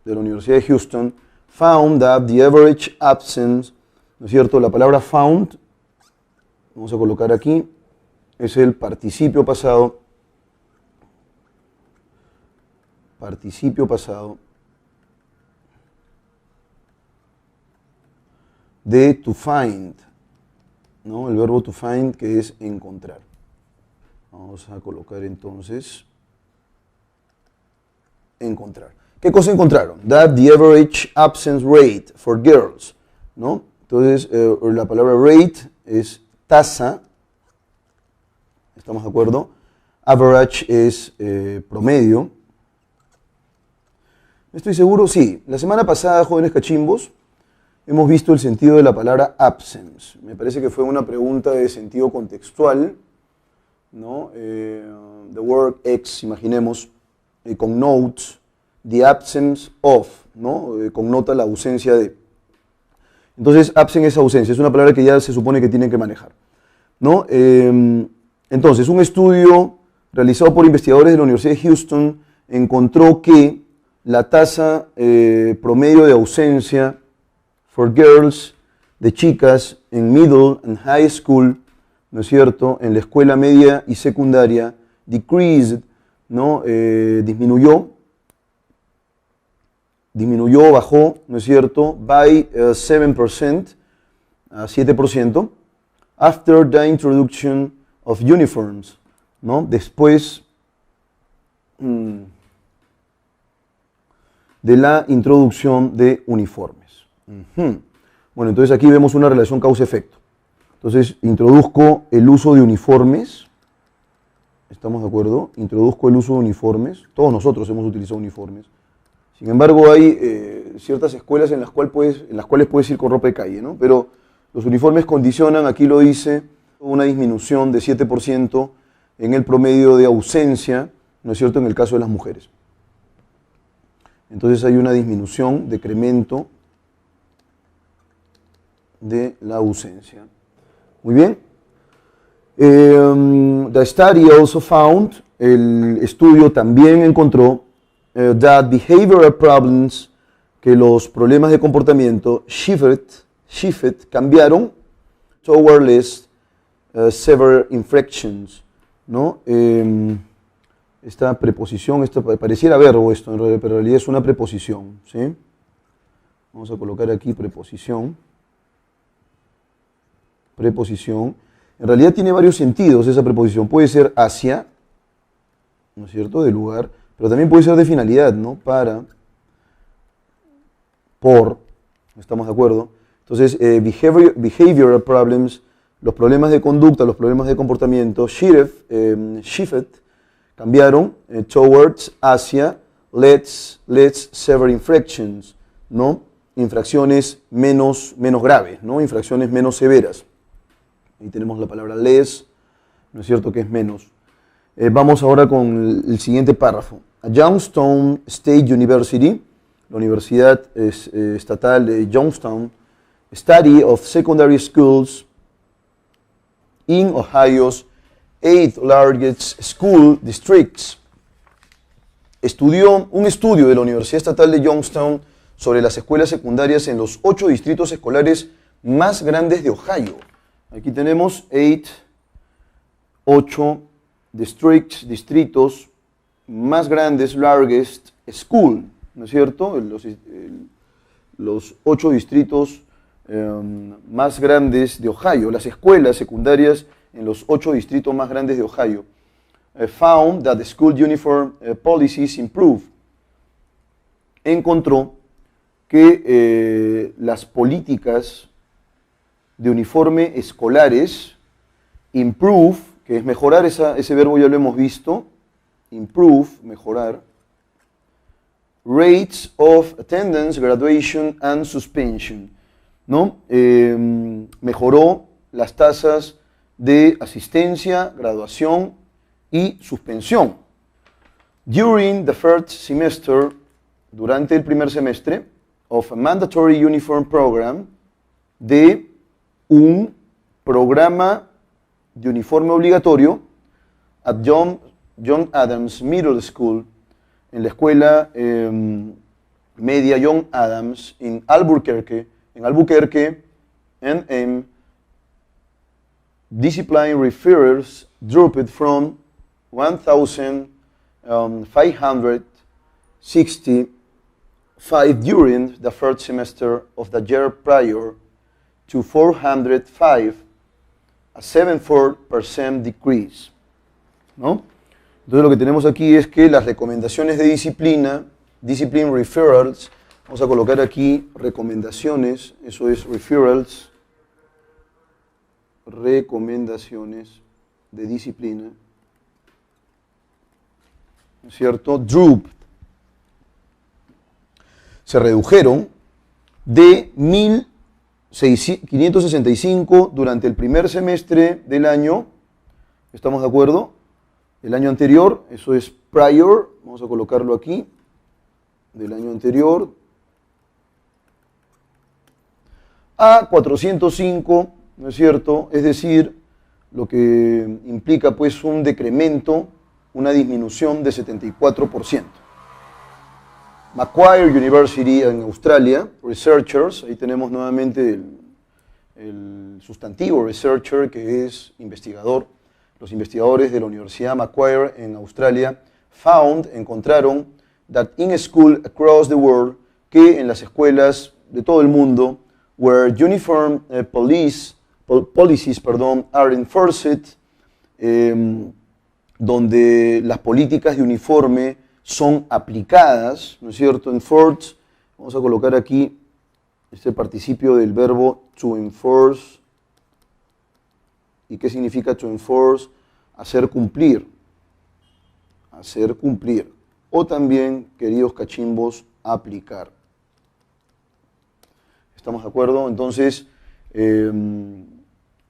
de la Universidad de Houston, found that the average absence, ¿no es cierto? La palabra found, vamos a colocar aquí, es el participio pasado. Participio pasado de to find, ¿no? El verbo to find, que es encontrar. Vamos a colocar entonces encontrar. ¿Qué cosa encontraron? That the average absence rate for girls, ¿no? Entonces la palabra rate es tasa, ¿estamos de acuerdo? Average es promedio. ¿Estoy seguro? Sí. La semana pasada, jóvenes cachimbos, hemos visto el sentido de la palabra absence. Me parece que fue una pregunta de sentido contextual, ¿no? The word ex, imaginemos, connotes the absence of, ¿no? Connota la ausencia de. Entonces, absence es ausencia, es una palabra que ya se supone que tienen que manejar, ¿no? Entonces, un estudio realizado por investigadores de la Universidad de Houston encontró que la tasa promedio de ausencia for girls, de chicas, en middle and high school, ¿no es cierto?, en la escuela media y secundaria, decreased, ¿no? Disminuyó, bajó, ¿no es cierto?, by 7%, a 7%, after the introduction of uniforms, ¿no? Después de la introducción de uniformes. Bueno, entonces aquí vemos una relación causa-efecto. Entonces, introduzco el uso de uniformes. ¿Estamos de acuerdo? Introduzco el uso de uniformes. Todos nosotros hemos utilizado uniformes. Sin embargo, hay ciertas escuelas en las cuales puedes ir con ropa de calle, ¿no? Pero los uniformes condicionan, aquí lo dice, una disminución de 7% en el promedio de ausencia, ¿no es cierto?, en el caso de las mujeres. Entonces hay una disminución, decremento de la ausencia. Muy bien. The study also found, el estudio también encontró, that behavioral problems, que los problemas de comportamiento shifted, cambiaron toward less severe infractions, ¿no? Esta preposición, pareciera verbo esto, pero en realidad es una preposición, ¿sí? Vamos a colocar aquí preposición. Preposición. En realidad tiene varios sentidos esa preposición. Puede ser hacia, ¿no es cierto?, de lugar, pero también puede ser de finalidad, ¿no? Para, por, ¿estamos de acuerdo? Entonces, behavioral problems, los problemas de conducta, los problemas de comportamiento, shifted, cambiaron, towards, hacia, let's severe infractions, ¿no? Infracciones menos graves, ¿no? Infracciones menos severas. Ahí tenemos la palabra less, ¿no es cierto?, que es menos. Vamos ahora con el siguiente párrafo. A Youngstown State University, la Universidad Estatal de Youngstown, study of secondary schools in Ohio's 8 largest school districts. estudió un estudio de la Universidad Estatal de Youngstown sobre las escuelas secundarias en los 8 distritos escolares más grandes de Ohio. Aquí tenemos 8 distritos más grandes, largest school, ¿no es cierto? Los 8 distritos más grandes de Ohio, las escuelas secundarias en los 8 distritos más grandes de Ohio. Found that the school uniform policies improve. Encontró que las políticas de uniforme escolares, improve, que es mejorar, ese verbo ya lo hemos visto, improve, mejorar, rates of attendance, graduation and suspension, ¿no? Mejoró las tasas de asistencia, graduación y suspensión. During the first semester, durante el primer semestre, of a mandatory uniform program, de un programa de uniforme obligatorio at John Adams Middle School, en la escuela media John Adams en Albuquerque, and discipline referrals dropped from 1,565 during the first semester of the year prior to 405, a 74% decrease, ¿no? Entonces lo que tenemos aquí es que las recomendaciones de disciplina, discipline referrals, vamos a colocar aquí recomendaciones, eso es referrals, recomendaciones de disciplina, ¿no es cierto? Drooped, se redujeron de 1.565 durante el primer semestre del año, ¿estamos de acuerdo? El año anterior, eso es prior, vamos a colocarlo aquí, del año anterior, a 405, ¿no es cierto? Es decir, lo que implica pues un decremento, una disminución de 74%. Macquarie University en Australia, researchers, ahí tenemos nuevamente el sustantivo researcher, que es investigador. Los investigadores de la Universidad Macquarie en Australia encontraron that in school across the world, que en las escuelas de todo el mundo, where uniform policies are enforced, donde las políticas de uniforme son aplicadas, ¿no es cierto? Enforced, vamos a colocar aquí este participio del verbo to enforce. ¿Y qué significa to enforce? Hacer cumplir. Hacer cumplir. O también, queridos cachimbos, aplicar. ¿Estamos de acuerdo? Entonces,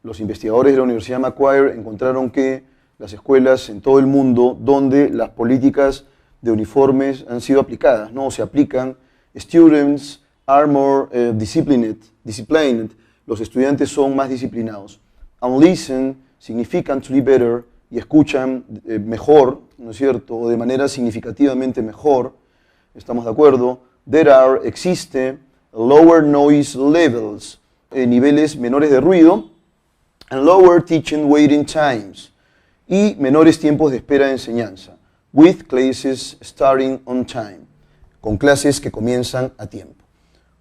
los investigadores de la Universidad Macquarie encontraron que las escuelas en todo el mundo donde las políticas de uniformes han sido aplicadas, ¿no? Se aplican, students are more disciplined, los estudiantes son más disciplinados. And listen, significantly better, y escuchan mejor, ¿no es cierto? O de manera significativamente mejor, ¿estamos de acuerdo? Existe lower noise levels, niveles menores de ruido, and lower teaching waiting times, y menores tiempos de espera de enseñanza, with classes starting on time, con clases que comienzan a tiempo.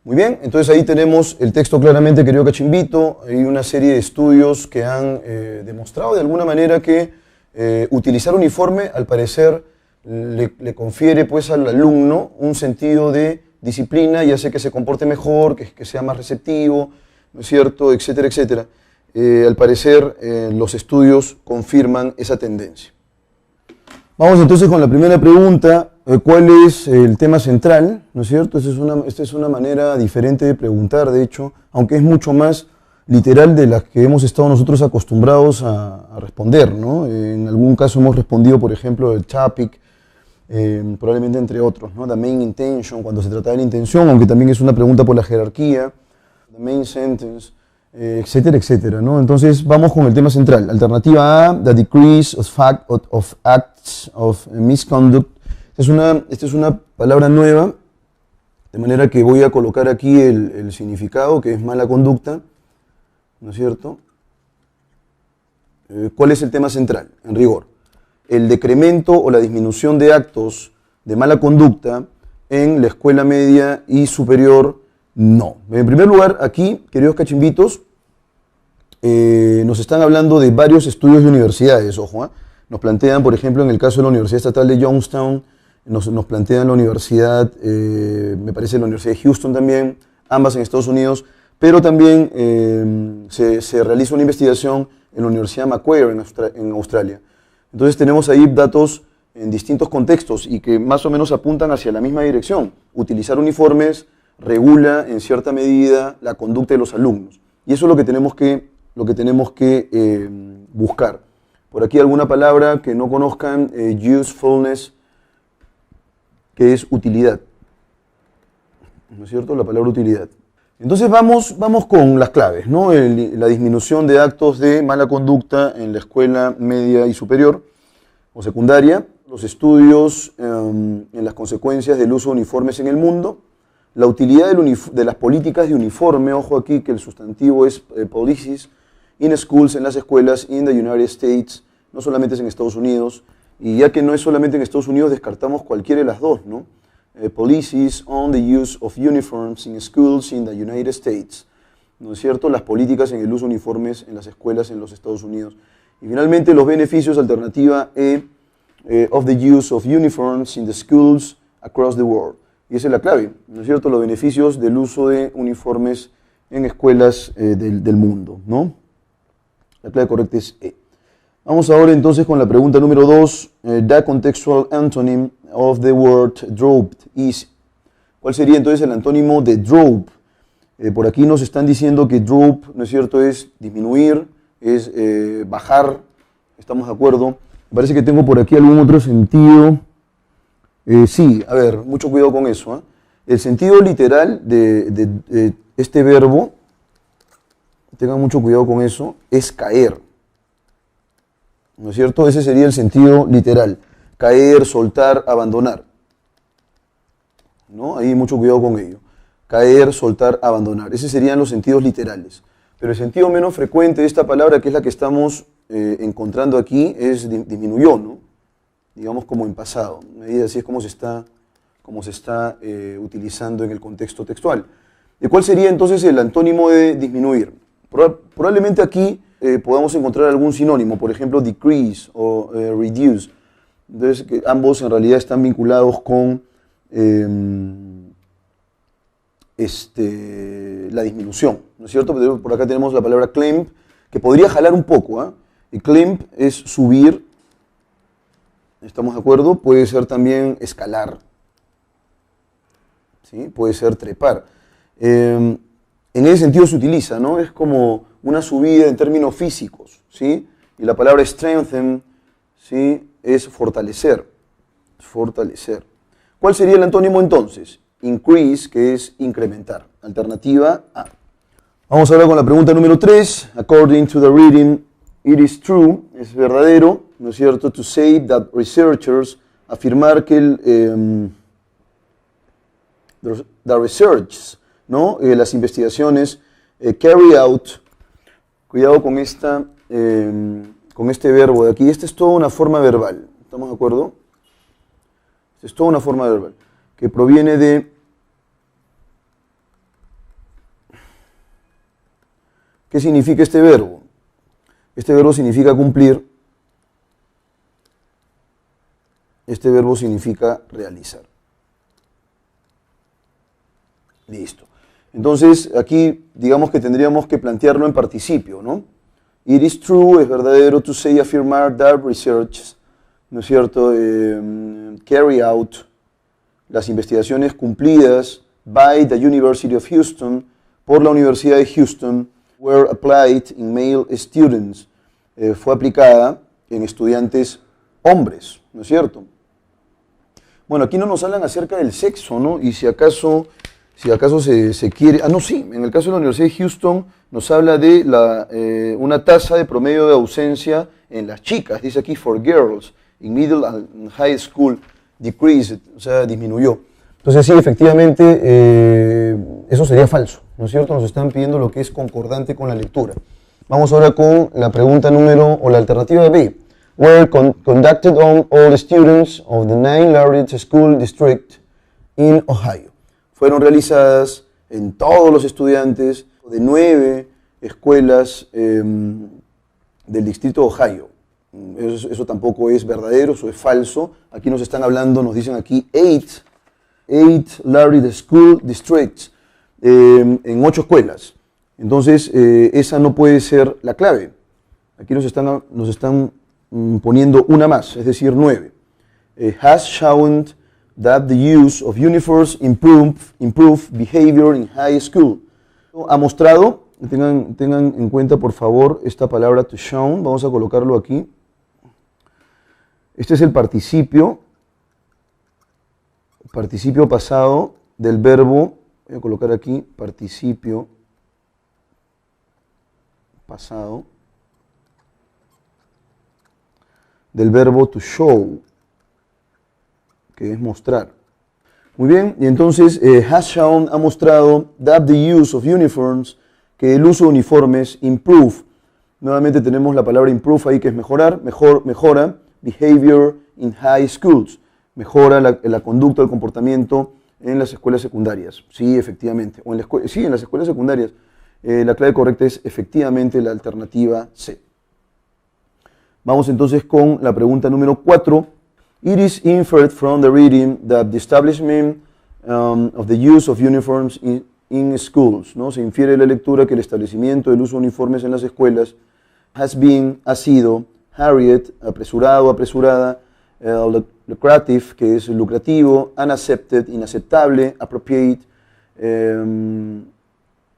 Muy bien, entonces ahí tenemos el texto claramente, querido cachimbito. Hay una serie de estudios que han demostrado de alguna manera que utilizar uniforme, al parecer, le confiere pues al alumno un sentido de disciplina y hace que se comporte mejor, que sea más receptivo, ¿no es cierto?, etcétera, etcétera. Al parecer, los estudios confirman esa tendencia. Vamos entonces con la primera pregunta. ¿Cuál es el tema central? ¿No es cierto? Esta es una manera diferente de preguntar, de hecho, aunque es mucho más literal de las que hemos estado nosotros acostumbrados a responder, ¿no? En algún caso hemos respondido, por ejemplo, el topic, probablemente entre otros, ¿no? The main intention, cuando se trata de la intención, aunque también es una pregunta por la jerarquía, the main sentence, etcétera, etcétera, ¿no? Entonces vamos con el tema central. Alternativa A, the decrease of acts of misconduct Esta es una palabra nueva, de manera que voy a colocar aquí el significado, que es mala conducta, ¿no es cierto? ¿Cuál es el tema central, en rigor? El decremento o la disminución de actos de mala conducta en la escuela media y superior, no. En primer lugar, aquí, queridos cachimbitos, nos están hablando de varios estudios de universidades, ojo, nos plantean, por ejemplo, en el caso de la Universidad Estatal de Youngstown, nos plantean la universidad, me parece la Universidad de Houston también, ambas en Estados Unidos, pero también se realiza una investigación en la Universidad Macquarie en Australia. Entonces tenemos ahí datos en distintos contextos y que más o menos apuntan hacia la misma dirección. Utilizar uniformes regula en cierta medida la conducta de los alumnos. Y eso es lo que tenemos que buscar. Por aquí alguna palabra que no conozcan, usefulness, que es utilidad. ¿No es cierto? La palabra utilidad. Entonces vamos con las claves, ¿no? La disminución de actos de mala conducta en la escuela media y superior o secundaria, los estudios en las consecuencias del uso de uniformes en el mundo, la utilidad de las políticas de uniforme, ojo aquí que el sustantivo es policies, in schools, en las escuelas, in the United States, no solamente es en Estados Unidos, y ya que no es solamente en Estados Unidos, descartamos cualquiera de las dos, ¿no? Policies on the use of uniforms in schools in the United States, ¿no es cierto? Las políticas en el uso de uniformes en las escuelas en los Estados Unidos. Y finalmente los beneficios, alternativa E, of the use of uniforms in the schools across the world. Y esa es la clave, ¿no es cierto? Los beneficios del uso de uniformes en escuelas del mundo, ¿no? La clave correcta es E. Vamos ahora entonces con la pregunta número 2. The contextual antonym of the word dropped is. ¿Cuál sería entonces el antónimo de drop? Por aquí nos están diciendo que drop, ¿no es cierto?, es disminuir, es bajar. ¿Estamos de acuerdo? Me parece que tengo por aquí algún otro sentido. Sí, a ver, mucho cuidado con eso, ¿eh? El sentido literal de este verbo, tengan mucho cuidado con eso, es caer. ¿No es cierto? Ese sería el sentido literal. Caer, soltar, abandonar. ¿No? Ahí mucho cuidado con ello. Caer, soltar, abandonar. Esos serían los sentidos literales. Pero el sentido menos frecuente de esta palabra, que es la que estamos encontrando aquí, es disminuyó, ¿no? Digamos como en pasado. Así es como se está utilizando en el contexto textual. ¿Y cuál sería entonces el antónimo de disminuir? Probablemente aquí podamos encontrar algún sinónimo, por ejemplo, decrease o reduce. Entonces, que ambos en realidad están vinculados con la disminución, ¿no es cierto? Por acá tenemos la palabra climb, que podría jalar un poco, ¿eh? Y climb es subir, ¿estamos de acuerdo? Puede ser también escalar, ¿sí? Puede ser trepar. En ese sentido se utiliza, ¿no? Es como una subida en términos físicos, ¿sí? Y la palabra strengthen, ¿sí?, es fortalecer, fortalecer. ¿Cuál sería el antónimo entonces? Increase, que es incrementar. Alternativa A. Vamos ahora con la pregunta número 3. According to the reading, it is true, es verdadero, ¿no es cierto? To say that researchers, afirmar que the research, ¿no? Las investigaciones carry out, cuidado con este verbo de aquí, esta es toda una forma verbal, ¿estamos de acuerdo? Esta es toda una forma verbal, que proviene de, ¿qué significa este verbo? Este verbo significa cumplir, este verbo significa realizar. Listo. Entonces, aquí digamos que tendríamos que plantearlo en participio, ¿no? It is true, es verdadero, to say, afirmar, that research, ¿no es cierto? Carry out, las investigaciones cumplidas by the University of Houston, por la Universidad de Houston, were applied in male students, fue aplicada en estudiantes hombres, ¿no es cierto? Bueno, aquí no nos hablan acerca del sexo, ¿no? Y si acaso se quiere... no, sí, en el caso de la Universidad de Houston nos habla de una tasa de promedio de ausencia en las chicas, dice aquí for girls, in middle and high school. decreased, o sea, disminuyó. Entonces sí, efectivamente, eso sería falso, ¿no es cierto? Nos están pidiendo lo que es concordante con la lectura. Vamos ahora con la pregunta o la alternativa B. Were conducted on all the students of the 9 Laureate School District in Ohio. Fueron realizadas en todos los estudiantes de 9 escuelas del distrito de Ohio. Eso tampoco es verdadero, eso es falso. Aquí nos están hablando, nos dicen aquí 8 Laureate School Districts, en 8 escuelas. Entonces, esa no puede ser la clave. Aquí nos están poniendo una más, es decir, 9. Has shown that the use of uniforms improve behavior in high school. Ha mostrado, tengan en cuenta por favor esta palabra to shown, vamos a colocarlo aquí. Este es el participio pasado del verbo, voy a colocar aquí participio pasado del verbo to show, que es mostrar. Muy bien, y entonces has shown ha mostrado that the use of uniforms, que el uso de uniformes, improve. Nuevamente tenemos la palabra improve ahí, que es mejorar, mejora, behavior in high schools, mejora la conducta, el comportamiento en las escuelas secundarias. Sí, efectivamente. O en las escuelas secundarias. La clave correcta es efectivamente la alternativa C. Vamos entonces con la pregunta número 4. It is inferred from the reading that the establishment of the use of uniforms in schools, ¿no? Se infiere de la lectura que el establecimiento del uso de uniformes en las escuelas ha sido, hurried, apresurado, apresurada, lucrative, que es lucrativo, unaccepted, inaceptable, appropriate,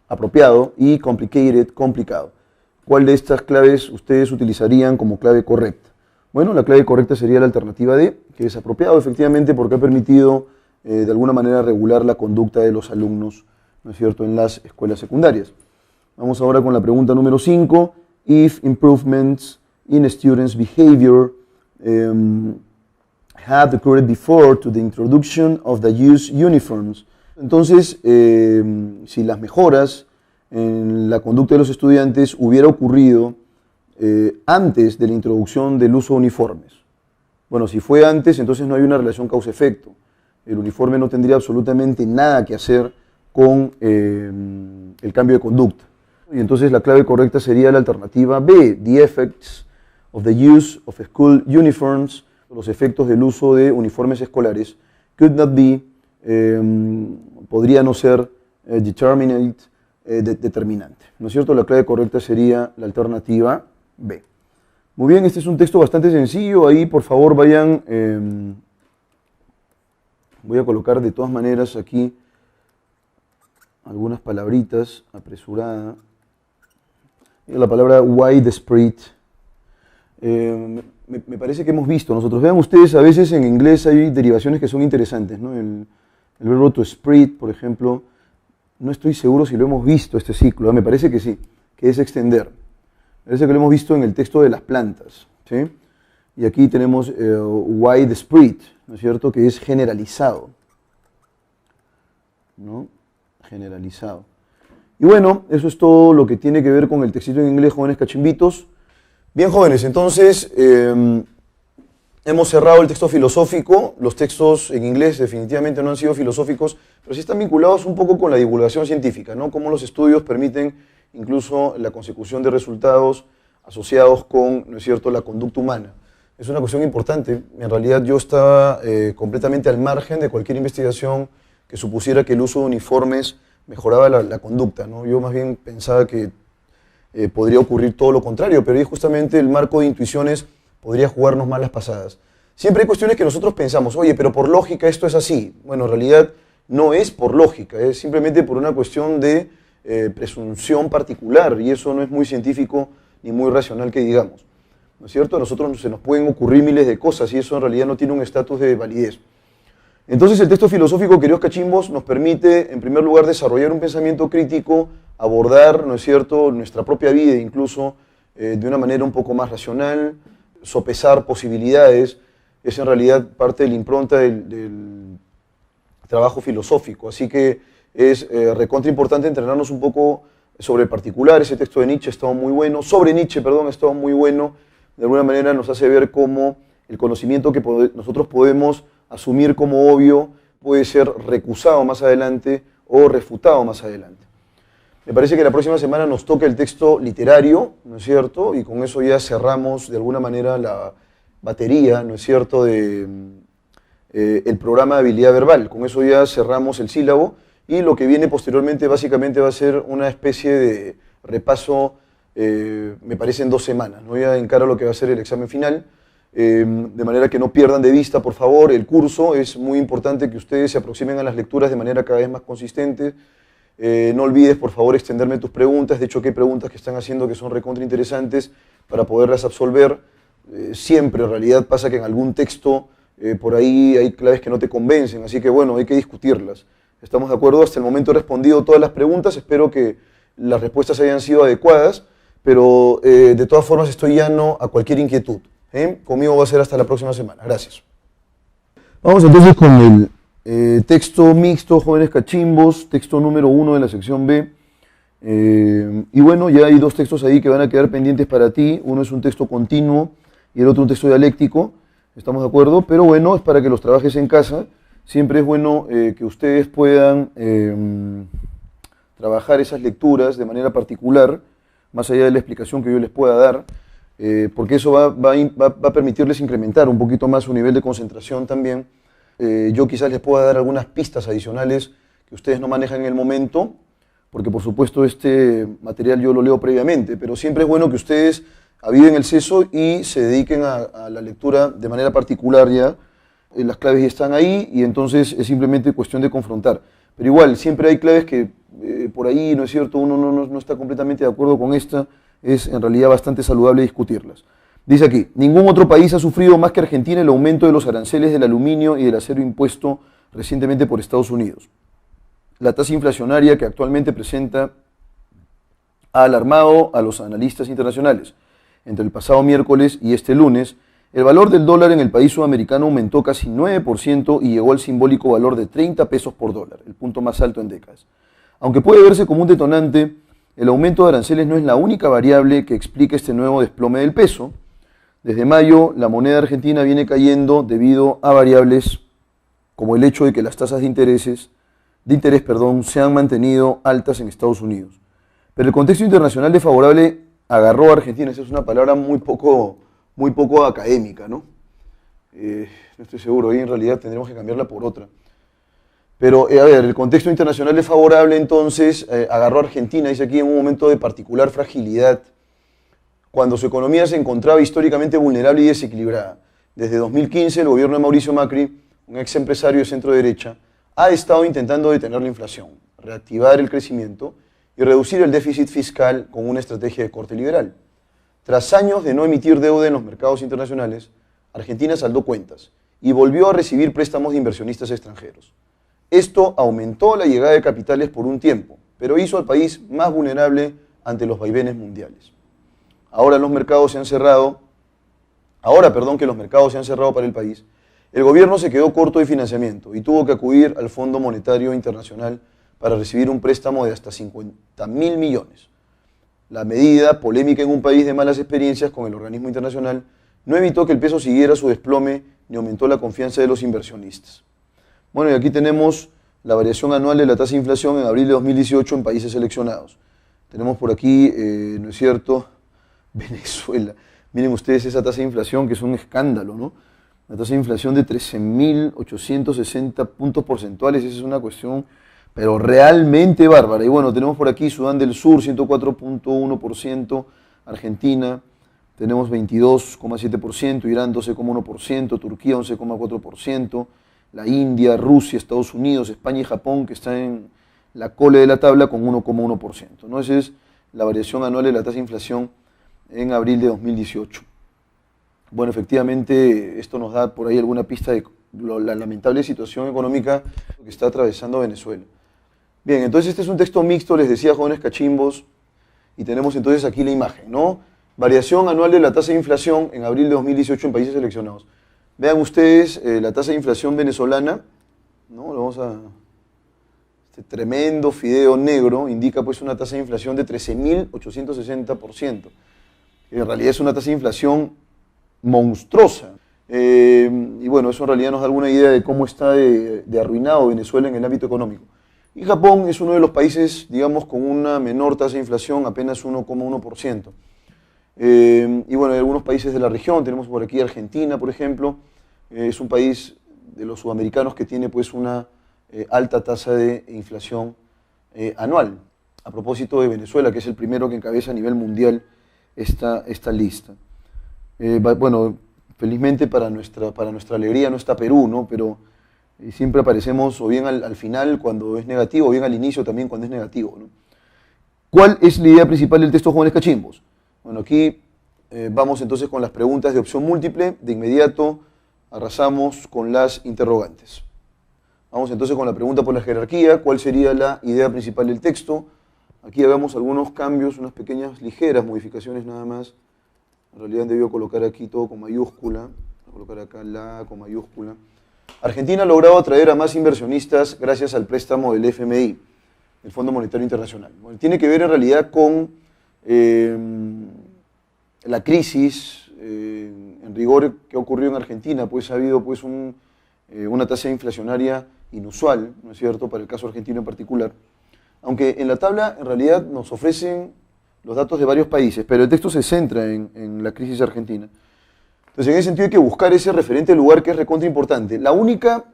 apropiado, y complicated, complicado. ¿Cuál de estas claves ustedes utilizarían como clave correcta? Bueno, la clave correcta sería la alternativa D, que es apropiado, efectivamente, porque ha permitido de alguna manera regular la conducta de los alumnos, ¿no es cierto?, en las escuelas secundarias. Vamos ahora con la pregunta número 5. If improvements in students' behavior had occurred before to the introduction of the use uniforms. Entonces, si las mejoras en la conducta de los estudiantes hubiera ocurrido antes de la introducción del uso de uniformes. Bueno, si fue antes, entonces no hay una relación causa-efecto. El uniforme no tendría absolutamente nada que hacer con el cambio de conducta. Y entonces la clave correcta sería la alternativa B, the effects of the use of school uniforms, los efectos del uso de uniformes escolares, could not be, podría no ser determinante. ¿No es cierto? La clave correcta sería la alternativa B. Muy bien, este es un texto bastante sencillo. Ahí, por favor, vayan. Voy a colocar de todas maneras aquí algunas palabritas, apresurada. La palabra widespread. Me parece que hemos visto nosotros. Vean ustedes, a veces en inglés hay derivaciones que son interesantes, ¿no? El verbo to spread, por ejemplo, no estoy seguro si lo hemos visto este ciclo, me parece que sí, que es extender. Parece que lo hemos visto en el texto de las plantas, ¿sí? Y aquí tenemos widespread, ¿no es cierto?, que es generalizado, ¿no? Generalizado. Y bueno, eso es todo lo que tiene que ver con el textito en inglés, jóvenes cachimbitos. Bien, jóvenes, entonces hemos cerrado el texto filosófico. Los textos en inglés definitivamente no han sido filosóficos, pero sí están vinculados un poco con la divulgación científica, ¿no? Cómo los estudios permiten incluso la consecución de resultados asociados con, ¿no es cierto?, la conducta humana. Es una cuestión importante. En realidad yo estaba completamente al margen de cualquier investigación que supusiera que el uso de uniformes mejoraba la conducta, ¿no? Yo más bien pensaba que podría ocurrir todo lo contrario, pero ahí justamente el marco de intuiciones podría jugarnos malas pasadas. Siempre hay cuestiones que nosotros pensamos, oye, pero por lógica esto es así. Bueno, en realidad no es por lógica, es simplemente por una cuestión de presunción particular, y eso no es muy científico ni muy racional que digamos, ¿no es cierto? A nosotros se nos pueden ocurrir miles de cosas y eso en realidad no tiene un estatus de validez. Entonces el texto filosófico, queridos cachimbos, nos permite en primer lugar desarrollar un pensamiento crítico, abordar, ¿no es cierto?, nuestra propia vida incluso de una manera un poco más racional, sopesar posibilidades, es en realidad parte de la impronta del trabajo filosófico, así que es recontra importante entrenarnos un poco sobre el particular. Ese texto de Nietzsche ha estado muy bueno, sobre Nietzsche, perdón, ha estado muy bueno, de alguna manera nos hace ver cómo el conocimiento que nosotros podemos asumir como obvio puede ser recusado más adelante o refutado más adelante. Me parece que la próxima semana nos toca el texto literario, ¿no es cierto? Y con eso ya cerramos de alguna manera la batería, ¿no es cierto?, el programa de habilidad verbal. Con eso ya cerramos el sílabo y lo que viene posteriormente básicamente va a ser una especie de repaso, me parece en 2 semanas, ¿no? Ya encara lo que va a ser el examen final, de manera que no pierdan de vista, por favor, el curso. Es muy importante que ustedes se aproximen a las lecturas de manera cada vez más consistente. No olvides, por favor, extenderme tus preguntas. De hecho, que hay preguntas que están haciendo que son recontra interesantes para poderlas absolver. Siempre, en realidad, pasa que en algún texto por ahí hay claves que no te convencen, así que bueno, hay que discutirlas. ¿Estamos de acuerdo? Hasta el momento he respondido todas las preguntas, espero que las respuestas hayan sido adecuadas, pero de todas formas estoy llano a cualquier inquietud. Conmigo va a ser hasta la próxima semana. Gracias. Vamos entonces con el texto mixto, jóvenes cachimbos, texto número 1 de la sección B. Y bueno, ya hay 2 textos ahí que van a quedar pendientes para ti. Uno es un texto continuo y el otro un texto dialéctico. ¿Estamos de acuerdo? Pero bueno, es para que los trabajes en casa. Siempre es bueno que ustedes puedan trabajar esas lecturas de manera particular, más allá de la explicación que yo les pueda dar, porque eso va a permitirles incrementar un poquito más su nivel de concentración también. Yo quizás les pueda dar algunas pistas adicionales que ustedes no manejan en el momento, porque por supuesto este material yo lo leo previamente, pero siempre es bueno que ustedes aviven el seso y se dediquen a la lectura de manera particular ya. Las claves ya están ahí y entonces es simplemente cuestión de confrontar. Pero igual, siempre hay claves que por ahí, ¿no es cierto?, uno no está completamente de acuerdo con esta. Es en realidad bastante saludable discutirlas. Dice aquí, ningún otro país ha sufrido más que Argentina el aumento de los aranceles del aluminio y del acero impuesto recientemente por Estados Unidos. La tasa inflacionaria que actualmente presenta ha alarmado a los analistas internacionales. Entre el pasado miércoles y este lunes, el valor del dólar en el país sudamericano aumentó casi 9% y llegó al simbólico valor de 30 pesos por dólar, el punto más alto en décadas. Aunque puede verse como un detonante, el aumento de aranceles no es la única variable que explica este nuevo desplome del peso. Desde mayo, la moneda argentina viene cayendo debido a variables como el hecho de que las tasas de interés, se han mantenido altas en Estados Unidos. Pero el contexto internacional desfavorable agarró a Argentina. Esa es una palabra muy poco académica, ¿no? No estoy seguro, ahí en realidad tendremos que cambiarla por otra. Pero, a ver, el contexto internacional desfavorable entonces agarró a Argentina, dice aquí, en un momento de particular fragilidad, cuando su economía se encontraba históricamente vulnerable y desequilibrada. Desde 2015, el gobierno de Mauricio Macri, un ex empresario de centro derecha, ha estado intentando detener la inflación, reactivar el crecimiento y reducir el déficit fiscal con una estrategia de corte liberal. Tras años de no emitir deuda en los mercados internacionales, Argentina saldó cuentas y volvió a recibir préstamos de inversionistas extranjeros. Esto aumentó la llegada de capitales por un tiempo, pero hizo al país más vulnerable ante los vaivenes mundiales. Ahora que los mercados se han cerrado para el país, el gobierno se quedó corto de financiamiento y tuvo que acudir al Fondo Monetario Internacional para recibir un préstamo de hasta 50.000 millones. La medida, polémica en un país de malas experiencias con el organismo internacional, no evitó que el peso siguiera su desplome ni aumentó la confianza de los inversionistas. Bueno, y aquí tenemos la variación anual de la tasa de inflación en abril de 2018 en países seleccionados. Tenemos por aquí, ¿no es cierto?, Venezuela. Miren ustedes esa tasa de inflación que es un escándalo, ¿no? La tasa de inflación de 13.860 puntos porcentuales, esa es una cuestión, pero realmente bárbara. Y bueno, tenemos por aquí Sudán del Sur, 104.1%, Argentina, tenemos 22,7%, Irán 12,1%, Turquía 11,4%, la India, Rusia, Estados Unidos, España y Japón, que están en la cola de la tabla con 1,1%, ¿no? Esa es la variación anual de la tasa de inflación en abril de 2018. Bueno, efectivamente, esto nos da por ahí alguna pista de la lamentable situación económica que está atravesando Venezuela. Bien, entonces este es un texto mixto, les decía, jóvenes cachimbos, y tenemos entonces aquí la imagen, ¿no? Variación anual de la tasa de inflación en abril de 2018 en países seleccionados. Vean ustedes la tasa de inflación venezolana, ¿no? Este tremendo fideo negro indica pues una tasa de inflación de 13.860%. En realidad es una tasa de inflación monstruosa. Y bueno, eso en realidad nos da alguna idea de cómo está de arruinado Venezuela en el ámbito económico. Y Japón es uno de los países, digamos, con una menor tasa de inflación, apenas 1,1%. Y bueno, hay algunos países de la región, tenemos por aquí Argentina, por ejemplo, es un país de los sudamericanos que tiene pues una alta tasa de inflación anual. A propósito de Venezuela, que es el primero que encabeza a nivel mundial esta lista. Bueno, felizmente para nuestra alegría no está Perú, ¿no? Pero siempre aparecemos o bien al final cuando es negativo, o bien al inicio también cuando es negativo, ¿no? ¿Cuál es la idea principal del texto, jóvenes cachimbos? Bueno, aquí vamos entonces con las preguntas de opción múltiple. De inmediato arrasamos con las interrogantes. Vamos entonces con la pregunta por la jerarquía. ¿Cuál sería la idea principal del texto? Aquí hagamos algunos cambios, unas pequeñas, ligeras modificaciones nada más. En realidad debió colocar aquí todo con mayúscula. Voy a colocar acá la con mayúscula. Argentina ha logrado atraer a más inversionistas gracias al préstamo del FMI, el Fondo Monetario Internacional. Bueno, tiene que ver en realidad con la crisis, en rigor, que ha ocurrido en Argentina. Pues ha habido pues una tasa inflacionaria inusual, ¿no es cierto?, para el caso argentino en particular. Aunque en la tabla en realidad nos ofrecen los datos de varios países, pero el texto se centra en la crisis argentina. Entonces, en ese sentido hay que buscar ese referente lugar que es recontra importante. La única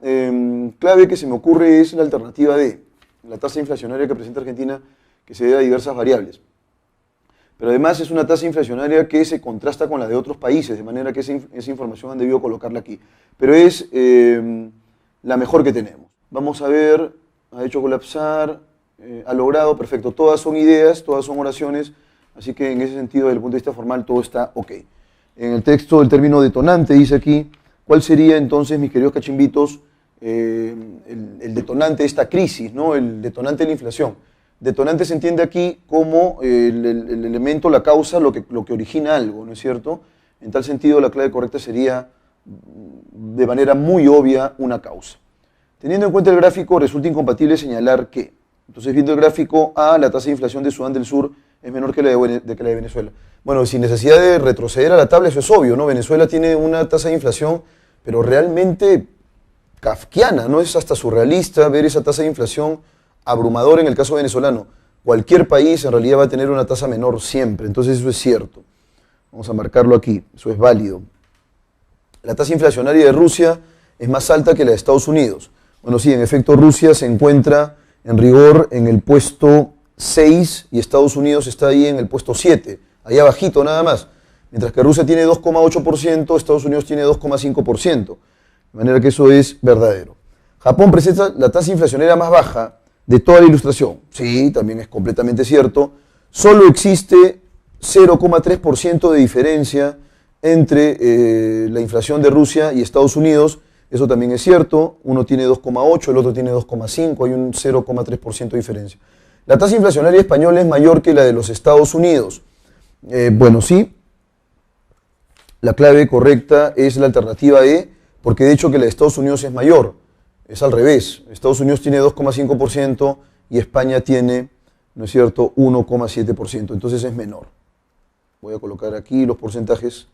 clave que se me ocurre es la alternativa D, la tasa inflacionaria que presenta Argentina, que se debe a diversas variables. Pero además es una tasa inflacionaria que se contrasta con la de otros países, de manera que esa información han debido colocarla aquí. Pero es la mejor que tenemos. Vamos a ver, ha hecho colapsar, ha logrado, perfecto. Todas son ideas, todas son oraciones, así que en ese sentido, desde el punto de vista formal, todo está ok. En el texto, el término detonante dice aquí, ¿cuál sería entonces, mis queridos cachimbitos, el detonante de esta crisis, ¿no? El detonante de la inflación? Detonante se entiende aquí como el elemento, la causa, lo que origina algo, ¿no es cierto? En tal sentido, la clave correcta sería, de manera muy obvia, una causa. Teniendo en cuenta el gráfico, resulta incompatible señalar que, entonces viendo el gráfico A, la tasa de inflación de Sudán del Sur es menor que la de Venezuela. Bueno, sin necesidad de retroceder a la tabla, eso es obvio, ¿no? Venezuela tiene una tasa de inflación, pero realmente kafkiana, ¿no? Es hasta surrealista ver esa tasa de inflación abrumadora en el caso venezolano. Cualquier país en realidad va a tener una tasa menor siempre, entonces eso es cierto. Vamos a marcarlo aquí, eso es válido. La tasa inflacionaria de Rusia es más alta que la de Estados Unidos. Bueno, sí, en efecto, Rusia se encuentra en rigor en el puesto 6 y Estados Unidos está ahí en el puesto 7, allá bajito nada más. Mientras que Rusia tiene 2,8%, Estados Unidos tiene 2,5%. De manera que eso es verdadero. Japón presenta la tasa inflacionaria más baja de toda la ilustración. Sí, también es completamente cierto. Solo existe 0,3% de diferencia entre la inflación de Rusia y Estados Unidos. Eso también es cierto. Uno tiene 2,8, el otro tiene 2,5, hay un 0,3% de diferencia. La tasa inflacionaria española es mayor que la de los Estados Unidos. Bueno, sí. La clave correcta es la alternativa E, porque de hecho que la de Estados Unidos es mayor. Es al revés. Estados Unidos tiene 2,5% y España tiene, ¿no es cierto?, 1,7%. Entonces es menor. Voy a colocar aquí los porcentajes.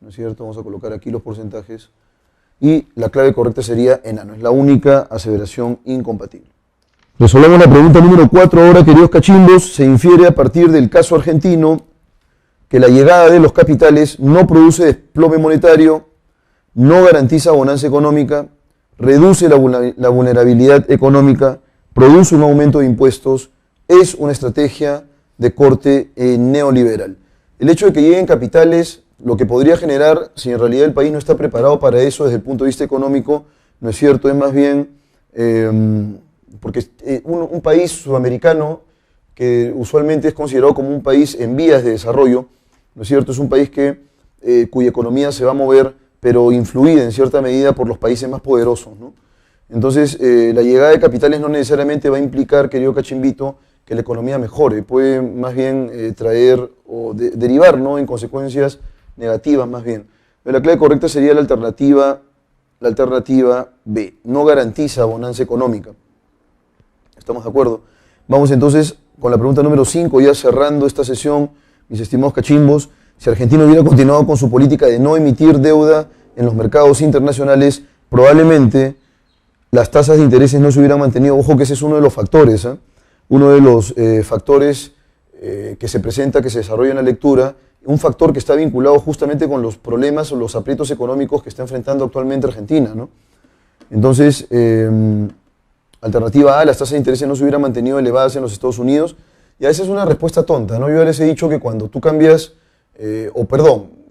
¿No es cierto? Vamos a colocar aquí los porcentajes. Y la clave correcta sería enano. Es la única aseveración incompatible. Resolvemos la pregunta número 4 ahora, queridos cachimbos. Se infiere a partir del caso argentino que la llegada de los capitales no produce desplome monetario, no garantiza bonanza económica, reduce la vulnerabilidad económica, produce un aumento de impuestos, es una estrategia de corte neoliberal. El hecho de que lleguen capitales, lo que podría generar, si en realidad el país no está preparado para eso desde el punto de vista económico, no es cierto, es más bien, porque un país sudamericano que usualmente es considerado como un país en vías de desarrollo, ¿no es cierto? Es un país cuya economía se va a mover, pero influida en cierta medida por los países más poderosos, ¿no? Entonces, la llegada de capitales no necesariamente va a implicar, querido cachimbito, que la economía mejore, puede más bien traer o derivar, ¿no?, en consecuencias negativas más bien. La clave correcta sería la alternativa B. No garantiza bonanza económica. ¿Estamos de acuerdo? Vamos entonces con la pregunta número 5, ya cerrando esta sesión, mis estimados cachimbos. Si Argentina hubiera continuado con su política de no emitir deuda en los mercados internacionales, probablemente las tasas de intereses no se hubieran mantenido. Ojo que ese es uno de los factores, ¿eh? Uno de los factores que se presenta, que se desarrolla en la lectura, un factor que está vinculado justamente con los problemas o los aprietos económicos que está enfrentando actualmente Argentina, ¿no? Entonces, alternativa A, las tasas de intereses no se hubieran mantenido elevadas en los Estados Unidos, y a veces es una respuesta tonta, ¿no? Yo ya les he dicho que cuando tú cambias,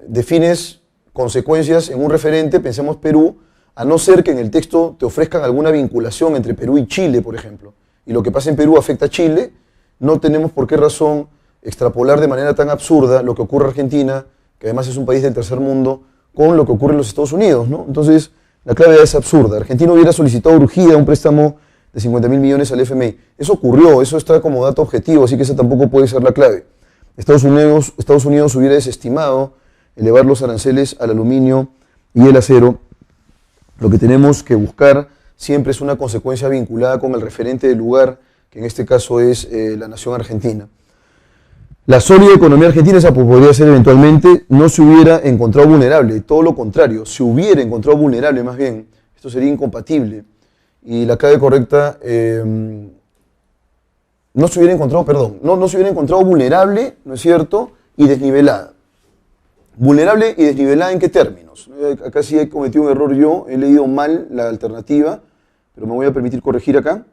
defines consecuencias en un referente, pensemos Perú, a no ser que en el texto te ofrezcan alguna vinculación entre Perú y Chile, por ejemplo, y lo que pasa en Perú afecta a Chile, no tenemos por qué razón extrapolar de manera tan absurda lo que ocurre en Argentina, que además es un país del tercer mundo, con lo que ocurre en los Estados Unidos, ¿no? Entonces, la clave es absurda. Argentina hubiera solicitado urgida un préstamo de 50.000 millones al FMI. Eso ocurrió, eso está como dato objetivo, así que esa tampoco puede ser la clave. Estados Unidos hubiera desestimado elevar los aranceles al aluminio y el acero. Lo que tenemos que buscar siempre es una consecuencia vinculada con el referente del lugar, que en este caso es la nación argentina. La sólida economía argentina, esa podría ser eventualmente, no se hubiera encontrado vulnerable, todo lo contrario, se hubiera encontrado vulnerable más bien, esto sería incompatible. Y la clave correcta, no se hubiera encontrado vulnerable, ¿no es cierto?, y desnivelada. ¿Vulnerable y desnivelada en qué términos? Acá sí he cometido un error yo, he leído mal la alternativa, pero me voy a permitir corregir acá.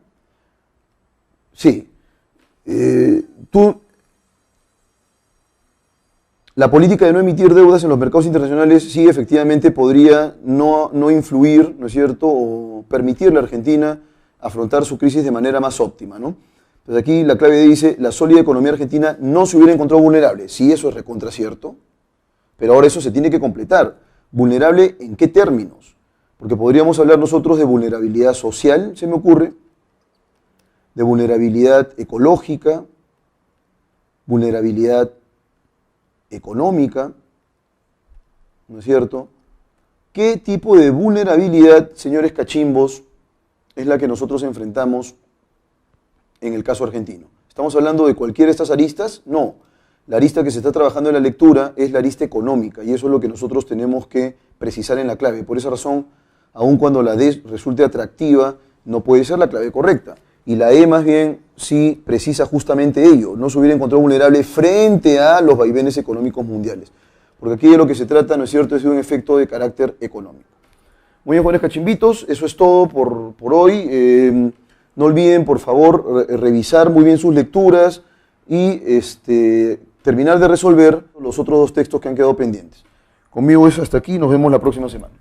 Sí, la política de no emitir deudas en los mercados internacionales sí efectivamente podría no influir, ¿no es cierto?, o permitirle a Argentina afrontar su crisis de manera más óptima, ¿no? Entonces aquí la clave dice, la sólida economía argentina no se hubiera encontrado vulnerable. Sí, eso es recontra cierto, pero ahora eso se tiene que completar. ¿Vulnerable en qué términos? Porque podríamos hablar nosotros de vulnerabilidad social, se me ocurre, de vulnerabilidad ecológica, vulnerabilidad económica, ¿no es cierto? ¿Qué tipo de vulnerabilidad, señores cachimbos, es la que nosotros enfrentamos en el caso argentino? ¿Estamos hablando de cualquiera de estas aristas? No. La arista que se está trabajando en la lectura es la arista económica, y eso es lo que nosotros tenemos que precisar en la clave. Por esa razón, aun cuando la D resulte atractiva, no puede ser la clave correcta. Y la E más bien sí precisa justamente ello, no se hubiera encontrado vulnerable frente a los vaivenes económicos mundiales. Porque aquí de lo que se trata, ¿no es cierto?, es de un efecto de carácter económico. Muy bien, jóvenes cachimbitos, eso es todo por hoy. No olviden, por favor, revisar muy bien sus lecturas y terminar de resolver los otros dos textos que han quedado pendientes. Conmigo eso hasta aquí, nos vemos la próxima semana.